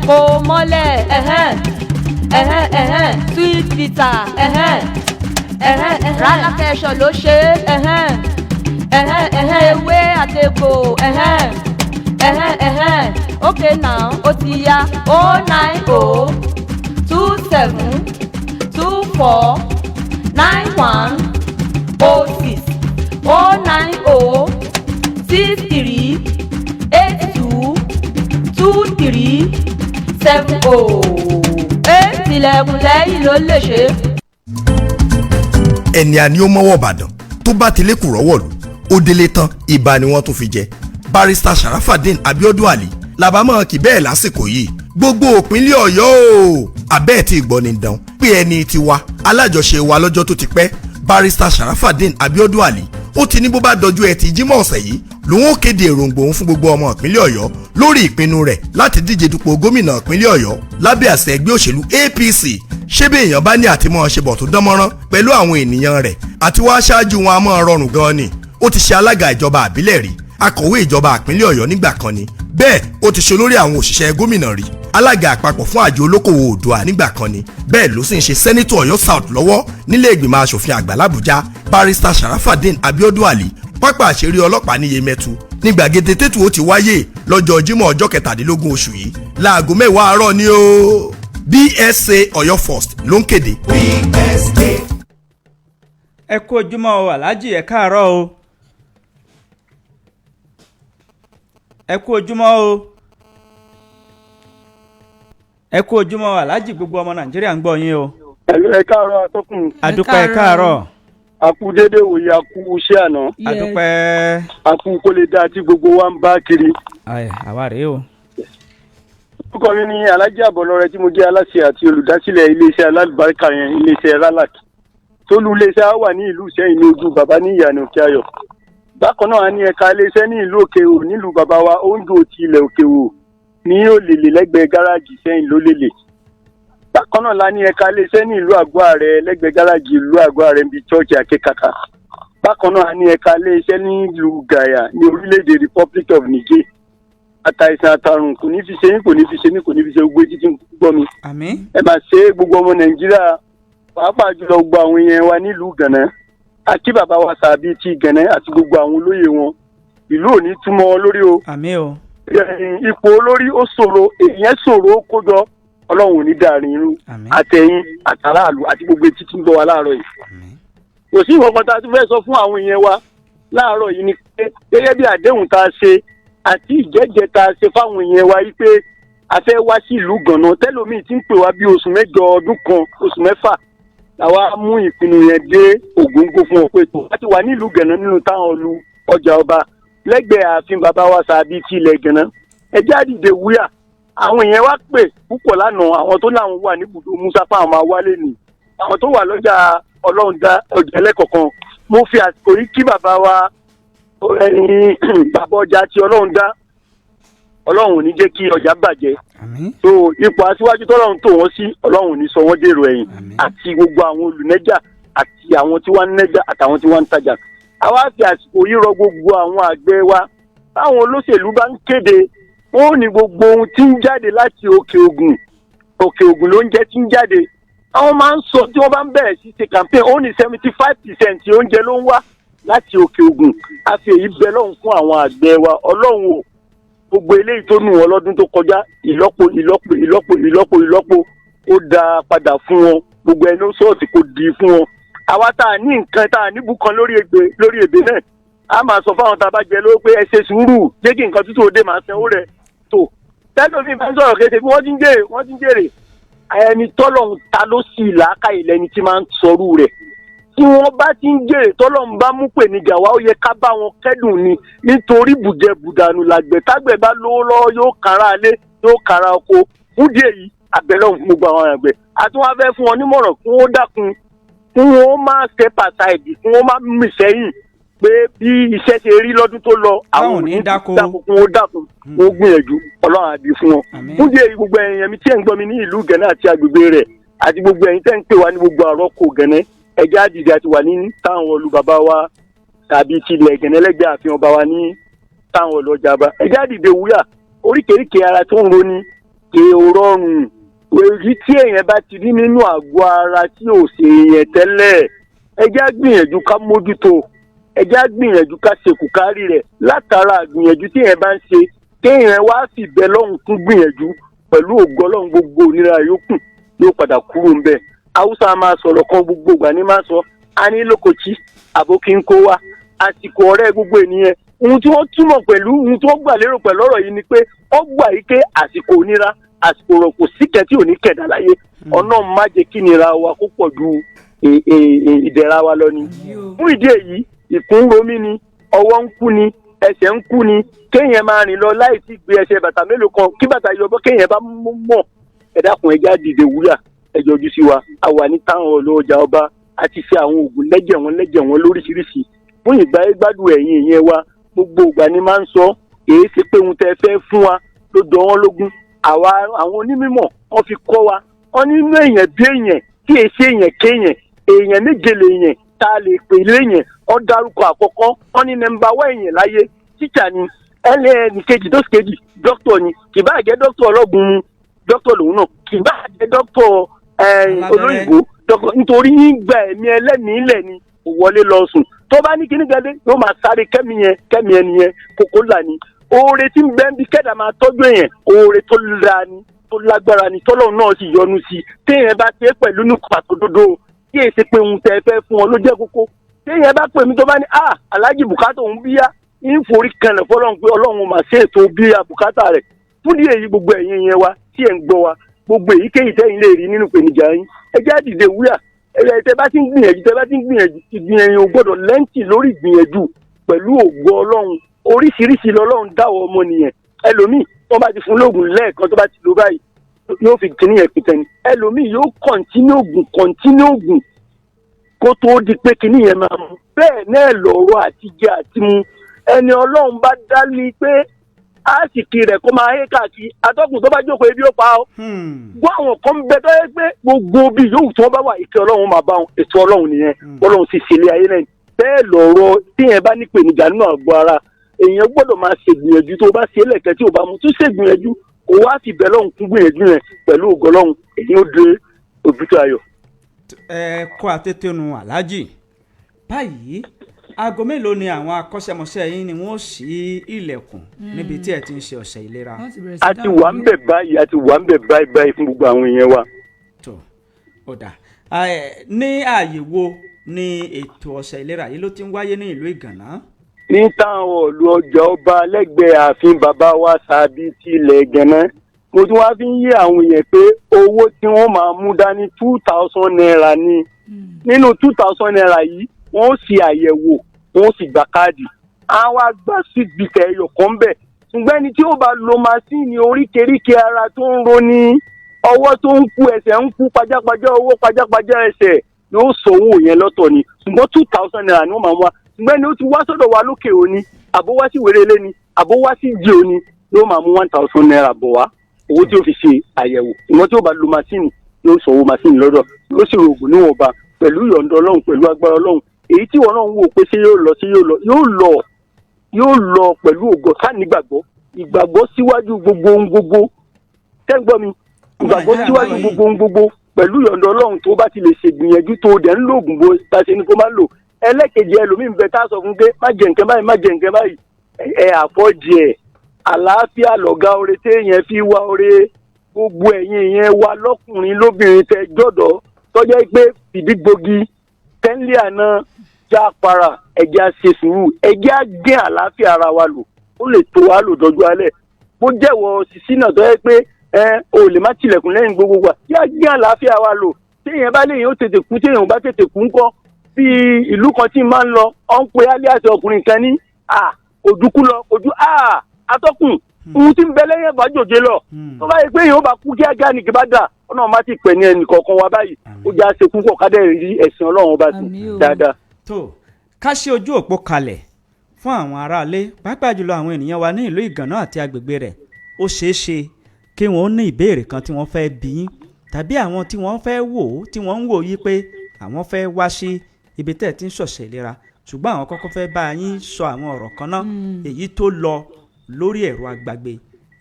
kò mọ́lẹ̀ sweet bitter rárá kẹsàn ló ṣe ewé àtẹ̀kò okay now ó ti yá 090 27 24 91 06 090 63 82 2370. Tilẹ̀kùn lẹ́yìn ló lè ṣe. ẹni àní ó mọ́wọ́ ìbàdàn tó bá tilé kù rọ́wọ́lù ó délé tán ibà ni wọ́n tún fi jẹ. barrister Sharafadeen Abiodun Ali làbámọ̀ kì bẹ́ẹ̀ lásìkò yìí gbogbo òpínlẹ̀ ọ̀yọ́ o abẹ́ẹ̀ tí ìgbọ́ ni dán pé ẹni tiwa alájọṣe wa lọ́jọ́ tó ti pẹ́ barrister Sharafadeen Abiodun Ali ó ti ní bó bá dọjú ẹtì jímọ̀ ọ̀sẹ̀ yìí lòun ó kéde èròǹgbò òun fún gbogbo ọmọ ìpínlẹ̀ ọ̀yọ́ lórí ìpinnu rẹ̀ láti díje dupò gómìnà ìpínlẹ̀ ọ̀yọ́ lábẹ́ àṣẹ ẹgbẹ́ òṣèlú APC ṣé bí èèyàn bá ní àtìmọ́ ṣe bọ̀ tó dánmọ́rán pẹ̀lú àwọn ènìyàn rẹ̀ àti wá aṣáájú wọn a máa rọrùn gan ni ó ti ṣe alága ìjọba àbílẹ̀ rí akọ̀wé ìjọba ìpínlẹ̀ ọ̀yọ́ nígbà kan ni bẹ́ẹ̀ ó ti ṣe olórí àwọn òṣìṣẹ́ gómìnà rí alága àpapọ̀ fún àjọ olókòwò Oòduà nígbà kan ni bẹ́ẹ̀ ló sì ń ṣe sẹ́nítọ̀ ọ̀yọ́ south lọ́wọ́ nílé ìgbìmọ̀ asòfin àgbà làbújá barrister Sharafadeen Abiodun Ali pápá àṣírí ọlọ́pàá ní Yemẹtu ní gbàgede tètù ó ti wáyé lọ́jọ́ Jímọ̀ ọjọ́ 17 oṣù yìí láago 10 àárọ̀ ni o BSA Ọ̀yọ́ first ló ń kéde. ẹ kú ojúmọ́ o aláàjì ẹ káàárọ̀ o ẹ kú ojúmọ́ o ẹ kú ojúmọ́ o aláàjì gbogbo ọmọ Nàìjíríà ń gbọ́ yín o. ẹ káàárọ̀ atọ́kùn. àdúpẹ́ ẹ káàárọ̀. àkú dédé wòye àkú iṣẹ́ àná. àdúpẹ́. àkú kó lè dáa tí gbogbo wa ń bá kiri. àwa rèé o. orúkọ mi ni Alhaji Àbọ̀lọ́rẹ́ tí mo jẹ́ aláṣẹ àti olùdásílẹ̀ iléeṣẹ́ alálùbáríkà yẹn iléeṣẹ́ Ralac tólú iléeṣẹ́ wa ní ìlú Ìṣẹ́yìn ní ojú bàbá ní ìyànà Òkè Ayọ̀. bákan náà a ní ẹ̀ka iléeṣẹ́ ní ìlú Òkèwò nílùú bàbá wa oúnjẹ òtí ilẹ̀ Òkèwò ní Òlèlè lẹ́gbẹ̀ẹ́ gáràjì Ìṣẹ́yìn lólèlè. bákan náà la ní ẹ̀ka iléeṣẹ́ ní ìlú Àgọ́ Àrẹ lẹ́gbẹ̀ẹ́ gáràjì ìlú Àgọ́ Àrẹ níbi chọ́ọ̀chì Akékaka. bákan náà a ní ẹ̀ka iléeṣẹ́ ní ìlú Gàyà ní orílẹ̀-èdè Republic of Niger. àtàìsàn àtàrùn kò ní fi ṣe yín kò ní fi ṣe mí kò ní fi ṣe gbogbo títí gbọ́ mi. àmín. ẹ máa ṣe gbogbo ọmọ Nàìjíríà pàápàá jùlọ gbogbo àwọn èèyàn wa nílùú Gànà àti bàbá wa Sàbí ti Gànà àti gbogbo àwọn olóyè wọn ìlú ò ní túmọ̀ wọn lórí o. àmín o. ipò olórí ó ṣòro èèyàn ṣòro ó kójọ Ọlọ́run ò ní dàrin irú àtẹ̀yìn àtàràlù àti gbogbo etí tí ń bọ̀ wá láàárọ̀ yìí. kò sí ìwọ̀n tá a tún fẹ́ sọ fún àwọn èèyàn wa láàárọ̀ yìí ni pé gẹ́gẹ́ bí àdéhùn tá a ṣe àti ìjẹ́jẹ́ tá a ṣe fáwọn èèyàn wa yìí pé a fẹ́ wá sí ìlú Gànà tẹ́lómìn tí ń pè wá bí oṣù mẹ́jọ ọdún kan oṣù mẹ́fà làwa mú ìpinnu yẹn dé ògóńgó fún ọ pé tó láti wà nílùú Gànà nínú táwọn olú ọjà ọba lẹ́gbẹ̀ẹ́ ààfin bàbá wa Sàbí ti ilẹ̀ Gànà ẹjẹ́ àdìde wúyà àwọn èèyàn wá pè púpọ̀ lánàá àwọn tó láwọn wà ní ibùdó Musa fáwọn máa wálé nì àwọn tó wà lọ́jà Ọlọ́rundá ọjà ẹlẹ́kọ̀ọ̀kan mo fi àsìkò yìí kí bàbá wa bàbá ọjà ti Ọlọ́rundá Ọlọ́run ò ní jẹ́ kí ọjà bàjẹ́ so ipò aṣíwájú tọ́lọ́run tó wọ́n sí Ọlọ́run ò ní sọ wọ́n dèrò ẹ̀yìn àti gbogbo àwọn olùnẹ́jà àti àwọn tí wọ́n ń nẹ́jà àtàwọn tí wọ́n ń tajà àwa fi àsìkò yìí rọ gbogbo àwọn àgbẹ̀ wa táwọn olóṣèlú bá ń kéde wọn ò ní gbogbo ohun tí ń jáde láti òkè ògùn ló ń jẹ́ tí ń jáde àwọn máa ń sọ tí wọ́n bá ń bẹ̀rẹ̀ sí ṣe campaign ó ní 75% oúnjẹ ló ń wá láti òkè ògùn a fi èyí bẹ lọ́hùn fún àwọn àgbẹ̀ wa Ọlọ́run ò gbogbo eléyìí tó nù wọn lọ́dún tó kọjá ìlọ́po ó dá padà fún wọn gbogbo ẹni sọ́ọ̀tì kò di fún wọn. àwa tá a ní nǹkan tá a níbù kan lórí èbè náà a máa sọ fáwọn tá a bá jẹ lówó pé ẹ ṣe sùúrù jẹ́ kí nǹkan tútù òde máa sanwó rẹ̀ tó tẹ́lifí bá ń sọ̀rọ̀ kéde bí wọ́n ti ń jèrè ẹni tọ́lọ́hún ta ló sì làákà ìlẹ́ni tí máa ń sọrú rẹ̀ tí wọ́n bá ti ń jèrè tọ́lọ́hún bá mú pè níjà wá ó yẹ ká bá wọn kẹ́dùn ni nítorí bùjẹ bùdànù làgbẹ̀ tágbẹ̀ bá lówó lọ́wọ́ yóò kára alé yóò kára oko fún díẹ̀ yìí àbẹ̀lọ́hún fún gbogbo àwọn àgbẹ̀ àti wọ́n á fẹ́ fún wọn nímọ̀ràn kí wọ́n dákun kí wọ́n má step aside kí wọ́n má mì sẹ́yìn pé bí iṣẹ́ ṣe rí lọ́dún tó lọ àwọn ò ní dákun kí wọ́n dákun wọ́n gbìyànjú ọlọ́run àbí fún wọn. fún díẹ̀ yìí gbogbo ẹ̀yin ẹ̀mí tí ẹ̀ ń gbọ́ mi ní ìlú Gẹ̀nẹ́ àti agbègbè rẹ̀ àti gbogbo ẹ̀yin tẹ́ ń pè wá ní gbogbo àrọ́kò Gẹ̀nẹ́ ẹ̀jẹ̀ àdìdì àti wà ní táwọn olú bàbá wa tàbí tilẹ̀ Gẹ̀nẹ́ lẹ́gbẹ̀ẹ́ àfihàn bá wa ní táwọn ọlọ́jà bá ẹ̀jẹ̀ àdìdì wúyà oríkèéríkèé ara tó ń roni èrò rọrùn èyí tí èèyàn bá ti rí nínú àgọ́ ara tí ò ṣe èèyàn tẹ́lẹ̀ ẹ̀jẹ̀ á gbìyànjú ká mójútó ẹ̀jẹ̀ á gbìyànjú ká ṣekú kárí rẹ̀ látara gbìyànjú tí èèyàn bá ń ṣe kéèyàn wá fìbẹ́ lọ́hùn tún gbìyànjú pẹ̀lú ògo Ọlọ́run gbogbo onírà yòókù yóò padà kúrò ńbẹ̀ haúsá máa sọ̀rọ̀ kan gbogbo ìgbà ní máa sọ a ní lókòchí àbókí ń kó wa àsìkò ọ̀rẹ́ gbogbo ènìyàn ohun tí wọ́n túmọ̀ pẹ̀lú ohun tí wọ́n gbà lérò pẹ̀lú ọ̀rọ̀ yìí ni pé ó gbà yí pé àsìkò onírà àsìkò ọ̀rọ̀ kò síkẹ́ tí ò ní kẹ̀dá láyé ọ̀nà má jẹ́ kí nira wa kó pọ̀ ju ìdẹ̀ra wa lọ ni. fún ìdí èyí ìkún romí ni ọwọ́ ń kú ni ẹsẹ̀ ń kú ni kéèyàn máa rìn lọ láì tí gbé ẹsẹ̀ bàtà mélòó kan kí bàtà yọbọ kéèyàn bá mọ̀ ẹ dákun ẹjẹ́ àdìdè wúyà ẹ yọjú sí wa a wà ní táwọn ọlọ́jà ọba a ti fi àwọn oògùn lẹ́jẹ̀ wọn lóríṣiríṣi fún ìgbádùn ẹ̀yìn ìyẹn wa gbogbo ìgbà ni máa ń sọ èyí ṣe pé ohun tẹ́ fẹ́ fún wa ló jọ wọ́n lógún àwọn onímọ̀ wọ́n fi kọ́ wa wọ́n nínú èèyàn bí èèyàn tí èyí ṣe èèyàn kéèyàn èèyàn méje lèèyàn tá a lè pè léèyàn ó dárúkọ àkọ́kọ́ wọ́n ní nọ́mbà wá èèyàn láyé tíṣà ni ẹlẹ́ni kejì tó kejì dókítà ni kì bá jẹ́ dókítà ọlọ́gun mu dókítà lòun náà kì bá jẹ́ dókítà olóyìnbó nítorí yíngba ẹ̀mí ẹlẹ́mìí ilẹ̀ ni kò wọlé lọ sùn tó bá ní kíní gẹ́gẹ́ yóò máa sáré kẹ́mi ẹni yẹn kókó là ní oore tí ń bẹ ń bí kẹ́dà máa tọ́jú èèyàn oore tó la ni tó lágbára ni tọ́lọ́run náà sì yọ́nú sí i téèyàn bá ṣe é pẹ̀lú ní pàtó dodo kí èsì pé ohun tẹ́ fẹ́ fún ọ ló jẹ́ kókó téèyàn bá pè mí tó bá ní aláàjì bùkátà òun bíyá ń forí kanlẹ̀ fọlọ́run pé ọlọ́run mà ṣe ètò bíyá bùkátà rẹ̀ fún díẹ̀ yìí gbogbo ẹ̀yin yẹn wa tí ẹ̀ ń gbọ́ wa gbogbo èyíkéyìí tẹ́yìn lè rí nínú ìpèníjà yín ẹ jẹ́ àdìdè wúyà tẹ́ bá ti ń gbìyànjú ìgbìyànjú gbọ́dọ̀ lẹ́ǹtì lórí ìgbìyànjú pẹ̀lú ògo ọlọ́run oríṣiríṣi lọ́lọ́run dáwọ́ ọmọnìyàn ẹlòmíì wọ́n bá ti fún lóògùn lẹ́ẹ̀kan tó bá ti lò báyìí yóò fi kíní yẹn pìtẹ́ ni ẹlòmíì yóò kọ̀ntínú ògùn kó tó di pé kíní yẹn máa mú bẹ́ẹ̀ náà lọ́rọ̀ àtijẹ àti mu ẹni ọlọ́run bá dálé pé àsìkò rẹ̀ kó máa hé káàkiri atọ́kùn tó bá jókòó ebi ó pa ọ́ gbọ́ àwọn kan bẹ tó yẹ pé gbogbo bí yòówù tí wọ́n bá wà ìkẹ́ ọlọ́run máa bá wọn ètò ọlọ́run nìyẹn ọlọ́run sì ṣe ilé ayé náà bẹ́ẹ̀ lọ́rọ̀ tíyẹn bá nípèníjà nínú àgọ́ ara èèyàn gbọ́dọ̀ máa ṣègbìyànjú tó bá ṣe lẹ̀kẹ́ tí ò bá mu tún ṣègbìyànjú kó wá fi bẹ́ẹ̀ lọ́hùn kún gbìyànjú yẹn pẹ̀lú ògo Ọlọ́run èyí ó dé òbítọ́ ayọ̀. ẹ kó àtẹ́tẹ́nu aláàjì báyìí aago mélòó ni àwọn akọ́ṣẹ́mọṣẹ́ yín ni wọ́n ṣí ilẹ̀kùn níbi tí ẹ ti ń ṣe ọ̀sẹ̀ ìlera. a ti wà ń bẹ̀ báyìí fún gbogbo àwọn èèyàn wa. tó o dà ní ààyè wo ni ètò ọ̀sẹ̀ ìlera yìí ló ti ń wáyé ní ìlú Ìgànná. ní táwọn ọ̀lú ọjà ọba lẹ́gbẹ̀ẹ́ ààfin bàbá wa sàbí ti ilẹ̀ Gẹ̀nẹ́ mo tún wá fi ń yé àwọn èèyàn pé owó tí wọ́n máa mú dání 2,000 naira ni nínú 2,000 naira yìí wọ́n sì àyẹ̀wò wọ́n sì gba káàdì àwọn àgbà sí gbìtẹ̀ ẹyọ kan bẹ̀ ṣùgbọ́n ẹni tí ó bá lo masíìnì oríkèéríkèé ara tó ń roni ọwọ́ tó ń kú ẹsẹ̀ ń kú pajápajá ọwọ́ pajápajá ẹsẹ̀ yóò sọ owó yẹn lọ́tọ̀ ni ṣùgbọ́n 2,000 naira ni wọ́n máa wá ṣùgbọ́n ẹni ó ti wá sọ́dọ̀ wa lókè òní àbó wá sí wérélé ni àbó wá sí jí òní yóò máa mú 1,000 naira bọ̀ wá owó tí ó fi ṣe àyẹ̀wò ìwọ́n tí ó bá lo masíìnì yóò sọ owó masíìnì lọ́dọ̀ yóò sì rògùn níwọ̀nba pẹ̀lú ìyọ̀ǹda Ọlọ́run pẹ̀lú agbára Ọlọ́run èyí tí wọn náà ń wò pé ṣé yóò lọ pẹ̀lú ògo ká nígbàgbọ́ ìgbàgbọ́ síwájú gbogbo ohun gbogbo tẹ́gbọ́n mi ìgbàgbọ́ síwájú gbogbo ohun gbogbo pẹ̀lú ìyọ̀ǹda Ọlọ́run tó bá ti lè ṣègbìyànjú tó dẹ̀ ń lo oògùn bó ta ṣe ni kó má lò ẹlẹ́kejì ẹlòmíín bẹ tá a sọ fún pé má jẹ nǹkan báyìí ẹ àfọ́jì ẹ̀ àlàáfíà lọ̀gá oore téèyàn fi wá oore gbogbo ẹ̀yin yẹn wá lọ́kùnrin lóbìnrin tẹ jọ̀dọ̀ tọ́jọ́ pé fìdígbogi tẹ́ńlẹ̀ àná já para ẹ̀jẹ̀ àṣẹ sùúrù ẹ̀jẹ̀ àgẹ́ àlàáfíà ara wa lò ó lè tó wa lò dọ́jú alẹ́ bó jẹ́wọ́ sísí náà tọ́jọ́ pé o lè má tilẹ̀kùn lẹ́yìn gbogbo wa kí àgẹ́ àlàáfíà wa lò téèyàn bá léyìn ó tètè kú téèyàn bá tètè kú ńkọ́ bí ìlú kan tí máa ń lọ ọ̀ ń pe alẹ́ àti ọkùnrin kan ní òdùkú lọ ojú atọ́kùn ohun tí ń bẹ lẹ́yìn ẹ̀bà jòjé lọ tó bá yẹ pé èèyàn bá kú kíákíá ní kí bá dà ọ̀nà má ti pẹ̀ ní ẹnì kọ̀ọ̀kan wa báyìí ó já ṣe púpọ̀ ká dẹ̀ rí ẹ̀sìn ọlọ́run ọba sí dáadáa. tó ká ṣe ojú òpó kalẹ̀ fún àwọn aráalé pàápàá jùlọ àwọn ènìyàn wa ní ìlú Ìgànná àti agbègbè rẹ̀ ó ṣeé ṣe kí wọ́n ní ìbéèrè kan tí wọ́n fẹ́ bí yín tàbí àwọn tí wọ́n fẹ́ wò ó tí wọ́n ń wò yí pé àwọn fẹ́ wá sí ibi tẹ́ ẹ̀ ti ń ṣọ̀ṣẹ̀ ìlera ṣùgbọ́n àwọn kọ́kọ́ fẹ́ bá yín sọ àwọn ọ̀rọ̀ kan náà èyí tó lọ lórí ẹ̀rọ àgbàgbé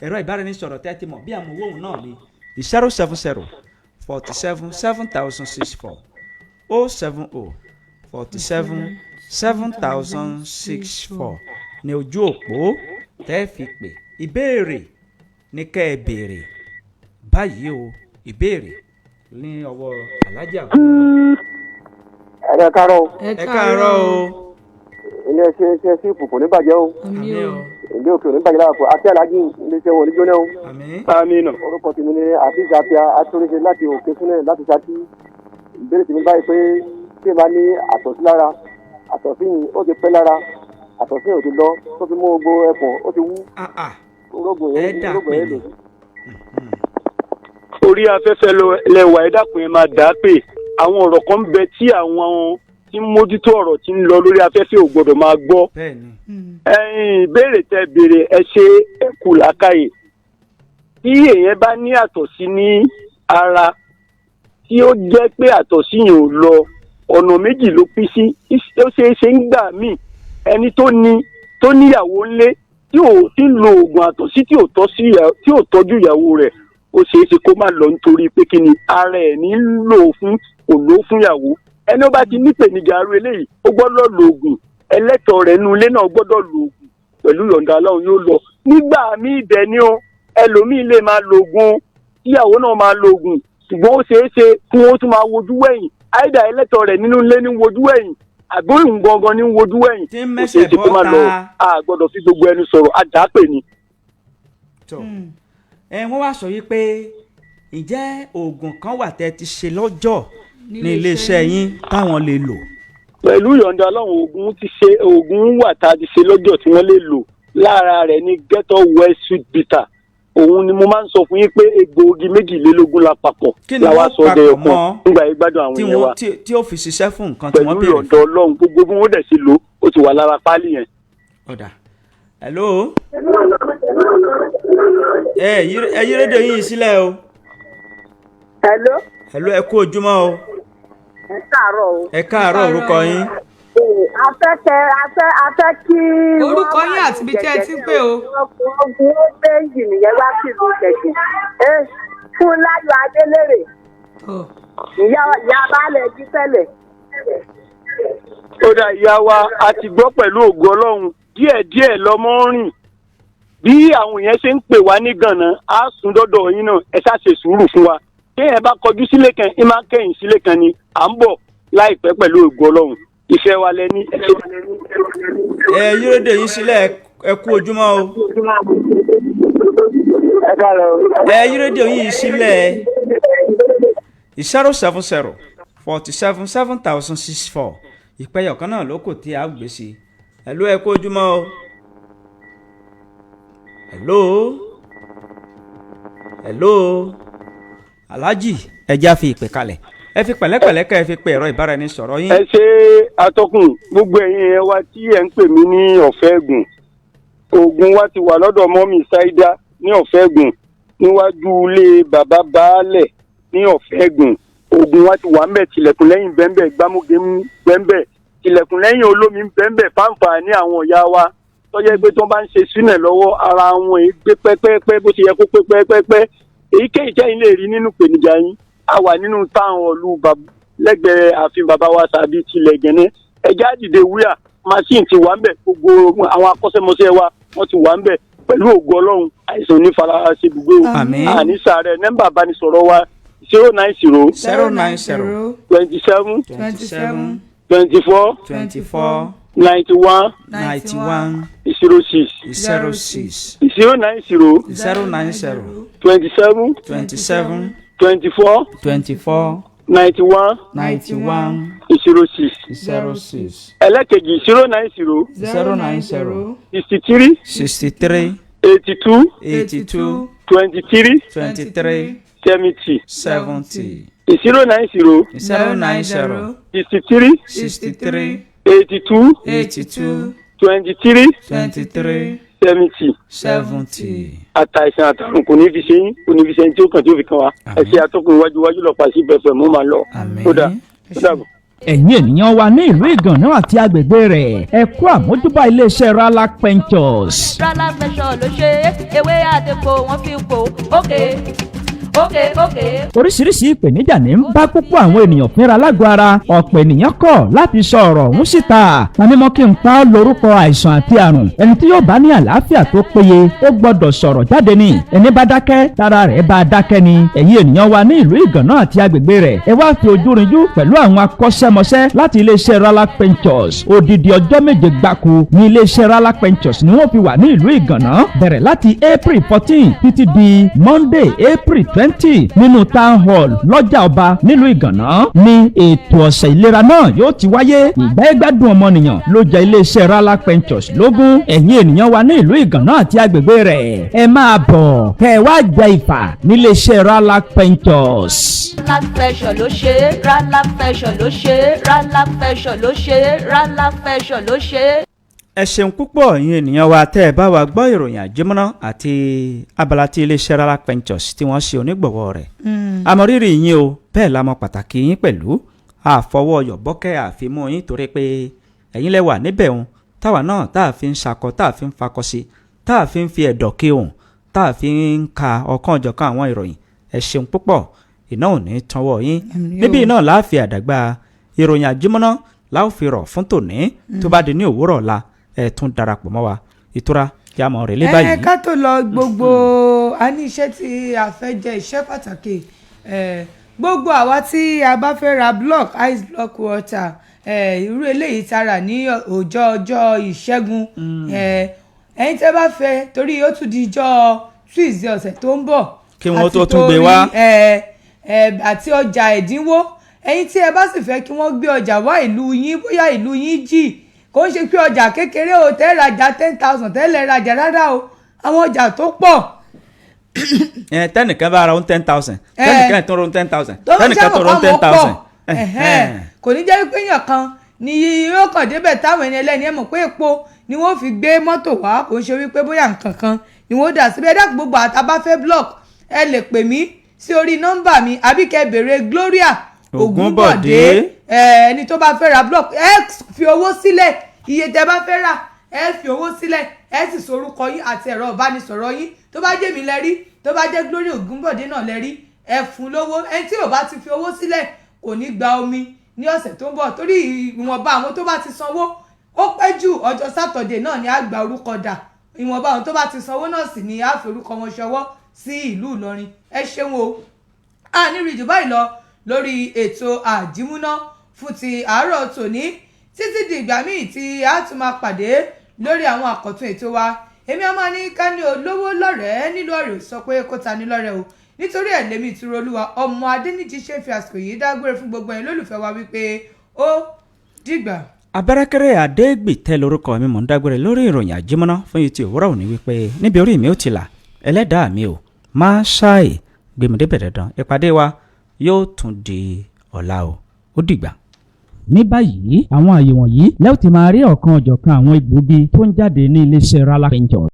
ẹ̀rọ ìbáraẹnisọ̀rọ̀ tẹ́ ti mọ̀ bí àmọ́ owó òun náà ni 070 47 7064 070 47 7064 ní ojú òpó tẹ́ fi pè ìbéèrè ní kẹ́ ẹ béèrè báyìí o ìbéèrè ní ọwọ́ alájà. ẹ káàárọ̀ o. ẹ káàárọ̀ o. ilé iṣẹ́ sípò kò ní bàjẹ́ o. ìdí òkè ò ní bàjẹ́ láàpọ̀ àti alájí ilé iṣẹ́ wọn ò ní jóná o. àmín. orúkọ tèmi ni àfíìsì àfíà atúnṣe láti òkè súnlẹ̀ láti ṣáàtì ìbéèrè tèmi báyìí pé tí ẹ bá ní àtọ̀sí lára àtọ̀sí yìí ó ti pẹ́ lára àtọ̀sí yìí ò ti lọ tó ti mú gbogbo ẹ̀fọ́ ó ti wú. orógùn yẹn lò sí. orí afẹ́fẹ́ lẹwà ẹ dákun ẹ máa dà á pé àwọn ọ̀rọ̀ kan ń bẹ tí àwọn tí ń mójútó ọ̀rọ̀ tí ń lọ lórí afẹ́fẹ́ ò gbọ́dọ̀ máa gbọ́. ìbéèrè tẹ béèrè ẹ ṣe ẹkù làákàyè tí èèyàn bá ní àtọ̀sí ní ara tí ó jẹ́ pé àtọ̀sí yẹn ò lọ ọ̀nà méjì ló pín sí ó ṣeé ṣe ń gbà míì ẹni tó níyàwó ńlé tí ò ti lo oògùn àtọ̀sí tí ò tọ́jú ìyàwó rẹ̀ ó ṣeé ṣe kó má lọ nítorí pé kí ni ara ẹ̀ nílò fún òlò fún ìyàwó ẹni ó bá ti nípèníjà aró eléyìí ó gbọ́dọ̀ lo oògùn ẹlẹ́tọ̀ọ́ rẹ̀ nínú ilé náà gbọ́dọ̀ lo oògùn pẹ̀lú ìyọ̀ǹda Ọlọ́run yóò lọ nígbà míì dẹ̀ ni ó ẹlòmíì lè máa lo oògùn tíyàwó náà máa lo oògùn ṣùgbọ́n ó ṣeé ṣe kí wọ́n tún máa wojú wẹ̀yìn àìdá ẹlẹ́tọ̀ọ́ rẹ̀ nínú ilé ní wojú wẹ̀yìn àgbóyún gangan ní wojú wẹ̀yìn ó ṣeé ṣe kó má lọ a gbọ́dọ̀ fi gbogbo ẹnu sọ̀rọ̀ àdápè ni. wọ́n wá sọ wípé ǹjẹ́ oògùn kan wà tẹ́ ti ṣe lọ́jọ́ ní iléeṣẹ́ yín táwọn lè lò. pẹ̀lú ìyọ̀ǹda Ọlọ́run oògùn wà tá a ti ṣe lọ́jọ́ tí wọ́n lè lò lára rẹ̀ ní Get All Well Sweet Bitter òun ni mo máa ń sọ fún yín pé egbòogi 22 lápapọ̀ làwa sọ ọdẹ ọkàn nígbà yìí gbádùn àwọn yẹn wa tí ó fi ṣiṣẹ́ fún nǹkan tí wọ́n béèrè pẹ̀lú ìyọ̀ǹda Ọlọ́run gbogbo bí wọ́n dẹ̀ ṣe lò ó ti wà lára páálí yẹn. ọ̀dà hello ẹ yí rédíò yín sílẹ̀ o. hello ẹ kú ojúmọ́ o. ẹ káàárọ̀ o. ẹ káàárọ̀ orúkọ yín. afẹ́ kí. orúkọ yín àti ibi tí ẹ ti ń pè o. ogun ó méjì nìyẹn wá sí ìlú ìjẹ̀jẹ̀. fún láyọ̀ adélèrè. ìyá baálẹ̀ jí tẹ́lẹ̀. ó dà ìyá wa a ti gbọ́ pẹ̀lú ògo Ọlọ́run díẹ̀díẹ̀ lọ́mọ rìn bí àwọn èèyàn ṣe ń pè wá ní gànà á sùn dọ́dọ̀ yín náà ẹ ṣáà ṣe sùúrù fún wa téèyàn bá kọjú sílé kan ẹ máa kẹ́yìn sílé kan ni à ń bọ̀ láìpẹ́ pẹ̀lú ògo Ọlọ́run ìfẹ́ wa lẹ ní. ẹ yí rédíò yín sílẹ̀ ẹ kú ojúmọ́ o. ẹ yí rédíò yín sílẹ̀ 070 47 7064 ìpẹ́yọ̀ kan náà ló kù tí a gbé sí ẹ ló ẹ kú ojúmọ́ o. hello alhaji ẹ já fi ìpè kalẹ̀ ẹ fi pẹ̀lẹ́pẹ̀lẹ́ kẹ́ ẹ fi pe ẹ̀rọ ìbáraẹnisọ̀rọ̀ yín. ẹ ṣe atọ́kùn gbogbo ẹ̀yin ẹ wa tí ẹ ń pè mí ní ọ̀fẹ́ ẹ̀gùn oògùn wa ti wà lọ́dọ̀ mọ́mì ṣáídá ní ọ̀fẹ́ ẹ̀gùn níwájú ilé bàbá baálẹ̀ ní ọ̀fẹ́ ẹ̀gùn oògùn wa ti wà ń bẹ̀ tilẹ̀kùn lẹ́yìn bẹ́ńbẹ̀ gbámúgé bẹ́ńbẹ̀ tilẹ̀kùn lẹ́yìn olómi bẹ́ńbẹ̀ fáǹfà ní àwọn ìyá wa tọ́jọ́ pé tó bá ń ṣe sílẹ̀ lọ́wọ́ ara wọn èyí gbé pẹ́pẹ́pẹ́ bó ṣe yẹ kó pé pẹ́pẹ́pẹ́ èyíkéyìí tẹ́yìn lè rí nínú ìpèníjà yín a wà nínú táwọn ọ̀lú lẹ́gbẹ̀ẹ́ ààfin bàbá wa tàbí tilẹ̀ gẹ̀nẹ́ ẹja dìde wúyà machine ti wà ń bẹ̀ gbogbo àwọn akọ́ṣẹ́mọṣẹ́ wa wọ́n ti wà ń bẹ̀ pẹ̀lú ògo ọlọ́run àìsàn onífara ṣe gbogbo àní sàárẹ̀ nọ́mbà ìbánisọ̀rọ̀ wa 090 27 24 91 06 090 27 24 91 06 ẹlẹ́kejì 090 63 82 23 70 090 63 82 23 70 àtàìsàn àtàrùn kò ní fi ṣe yín kò ní fi ṣe yín tí ó kàn tí ó fi kàn wá ẹ ṣe atọ́kùn iwájú lọ pàṣẹ bẹ̀fẹ̀ mú màá lọ ó dàbọ̀. ẹ̀yin ènìyàn wa ní ìlú Ìgànnà àti agbègbè rẹ̀ ẹ kú àmójúbà iléeṣẹ́ Ralac Ventures. Ralac Ventures ló ṣe ewé àdèpọ̀ wọn fi pò ókè. oríṣiríṣi ìpèníjà ní ń bá púpọ̀ àwọn ènìyàn fínra lágọ̀ọ́ ara ọ̀pọ̀ ènìyàn kọ̀ láti sọ ọ̀rọ̀ ọ̀hún síta mímọ́ kí n pa ọ́ lórúkọ àìsàn àti àrùn ẹni tí yóò bá ní àlàáfíà tó péye ó gbọ́dọ̀ sọ̀rọ̀ jáde ní ẹni bá dákẹ́ tára rẹ̀ bá dákẹ́ ni ẹ̀yin ènìyàn wa ní ìlú Ìgànnà àti agbègbè rẹ̀ ẹ wá fi ojú rinjú pẹ̀lú àwọn akọ́ṣẹ́mọṣẹ́ láti iléeṣẹ́ Ralac Ventures odidi ọjọ́ 7 gbáko ní iléeṣẹ́ Ralac Ventures ni wọ́n fi wà ní ìlú Ìgànnà bẹ̀rẹ̀ láti April 14 títí di Monday April 20 nínú town hall lọ́jà ọba nílùú Ìgànnà ní ètò ọ̀sẹ̀ ìlera náà yóò ti wáyé ìgbáyégbádùn ọmọnìyàn ló jẹ iléeṣẹ́ Ralac Ventures lógún ẹ̀yin ènìyàn wa ní ìlú Ìgànnà àti agbègbè rẹ̀ ẹ máa bọ̀ kẹ́ ẹ wá jẹ ìfà níléeṣẹ́ Ralac Ventures. Ralac Ventures ló ṣe Ralac Ventures ló ṣe Ralac Ventures ló ṣe Ralac Ventures ló ṣe. ẹ ṣeun púpọ̀ yín ènìyàn wa tẹ́ ẹ bá wa gbọ́ ìròyìn àjẹmọ́ná àti abala tí iléeṣẹ́ Ralac Ventures tí wọ́n ṣe onígbọ̀wọ́ rẹ̀ àmọ̀rírì yín o bẹ́ẹ̀ la mọ̀ pàtàkì yín pẹ̀lú àfọwọ́ yọ̀bọ́kẹ́ àfimú yín torí pé ẹ̀yin lẹ wà níbẹ̀ òun táwa náà tá a fi ń ṣakọ tá a fi ń fakọ sí tá a fi ń fi ẹ̀dọ̀ ké òun tá a fi ń ka ọ̀kan ọ̀jọ̀kan àwọn ìròyìn ẹ ṣeun púpọ̀ iná ò ní tanwọ́ yín níbí náà láàfin àdàgbà ìròyìn àjẹmọ́ná láòfin rọ̀ fún tòní tó bá di ní òwúrọ̀ ọ̀la ẹ tún darapọ̀ mọ́ wa ìtura kí a mọ̀ rẹ̀ lé báyìí. ká tó lọ gbogbo a ní iṣẹ́ tí a fẹ́ jẹ́ iṣẹ́ pàtàkì gbogbo àwa tí a bá fẹ́ ra block ice block water irú eléyìí tara ní ọjọ́ ìṣẹ́gun ẹ̀yin tẹ́ bá fẹ́ torí ó tún di ọjọ́ Tuesday ọ̀sẹ̀ tó ń bọ̀ kí wọ́n tó tún gbé wá àti ọjà ẹ̀dínwó ẹ̀yin tí ẹ bá sì fẹ́ kí wọ́n gbé ọjà wá ìlú yín bóyá ìlú yín jì kò ń ṣe pé ọjà kékeré o tẹ́ rajà 10,000 tẹ́lẹ̀ rajà rárá o àwọn ọjà tó pọ̀. tẹ́nìkan bá ra ohun 10,000 tẹ́nìkan tó ra ohun 10,000 tẹ́nìkan tó ra ohun 10,000. kò ní jẹ́ pé èèyàn kan ni yóò kàn débẹ̀ táwọn ẹni ẹlẹ́ni ẹ̀ mọ̀ pé epo ni wọ́n fi gbé mọ́tò wá kò ń ṣe wípé bóyá nǹkan kan ni wọ́n dà síbẹ̀ dákun gbogbo àtàbáfẹ́ block ẹ lè pè mí sí orí nọ́mbà mi àbí kẹ́ béèrè Gloria Ògúnbọ̀dé ẹni tó bá fẹ́ ra block ẹ fi owó sílẹ̀ iye tẹ́ bá fẹ́ rà ẹ fi owó sílẹ̀ ẹ sì sorúkọ yín àti ẹ̀rọ ìbánisọ̀rọ̀ yín tó bá jẹ́ mi lẹ́rí tó bá jẹ́ Gloria Ògúnbọ̀dé náà lẹ́rí ẹ fún lówó ẹni tí ò bá ti fi owó sílẹ̀ kò ní gba omi ní ọ̀sẹ̀ tó ń bọ̀ torí ìwọ̀nba àwọn tó bá ti sanwó ó pẹ́ jù ọjọ́ sátọ̀dẹ̀ náà ni a gba orúkọ dà ìwọ̀nba àwọn tó bá ti sanwó náà sì ni a fi orúkọ wọn ṣọwọ́ sí ìlú Ìlọrin ẹ ṣeun o a ní rí jù báyìí lọ lórí ètò àjímúná fún ti àárọ̀ tòní títí di ìgbà míì tí a tún máa pàdé lórí àwọn àkọ́tún ètò wa èmi a máa ní ká ní olówó lọ́rẹ̀ẹ́ nílò ọ̀rẹ́ sọ pé kó ta ní lọ́rẹ́ o nítorí ẹ̀ lèmi ìtura olúwa ọmọ adẹ́nìjì ṣe fi àsìkò yìí dágbére fún gbogbo ẹ̀yin lólùfẹ́ wa wípé ó dìgbà. abẹ́rẹ́kẹ́rẹ́ adégbìtẹ́ lórúkọ mi mọ̀ ń dágbére lórí ìròyìn àjímọ́ná fún yìí tí òwúrọ̀ òní wípé níbi orí mi ó ti là ẹlẹ́dàá mi ò máa ṣáì gbèmídé bẹ̀rẹ̀ dán ìpàdé wa yóò tún di ọ̀la o ó dìgbà. ní báyìí àwọn àyè wọ̀nyí lẹ́yìn tí máa rí ọ̀kan ọ̀jọ̀kan àwọn egbòogi tó ń jáde ní iléeṣẹ́ Ralac Ventures.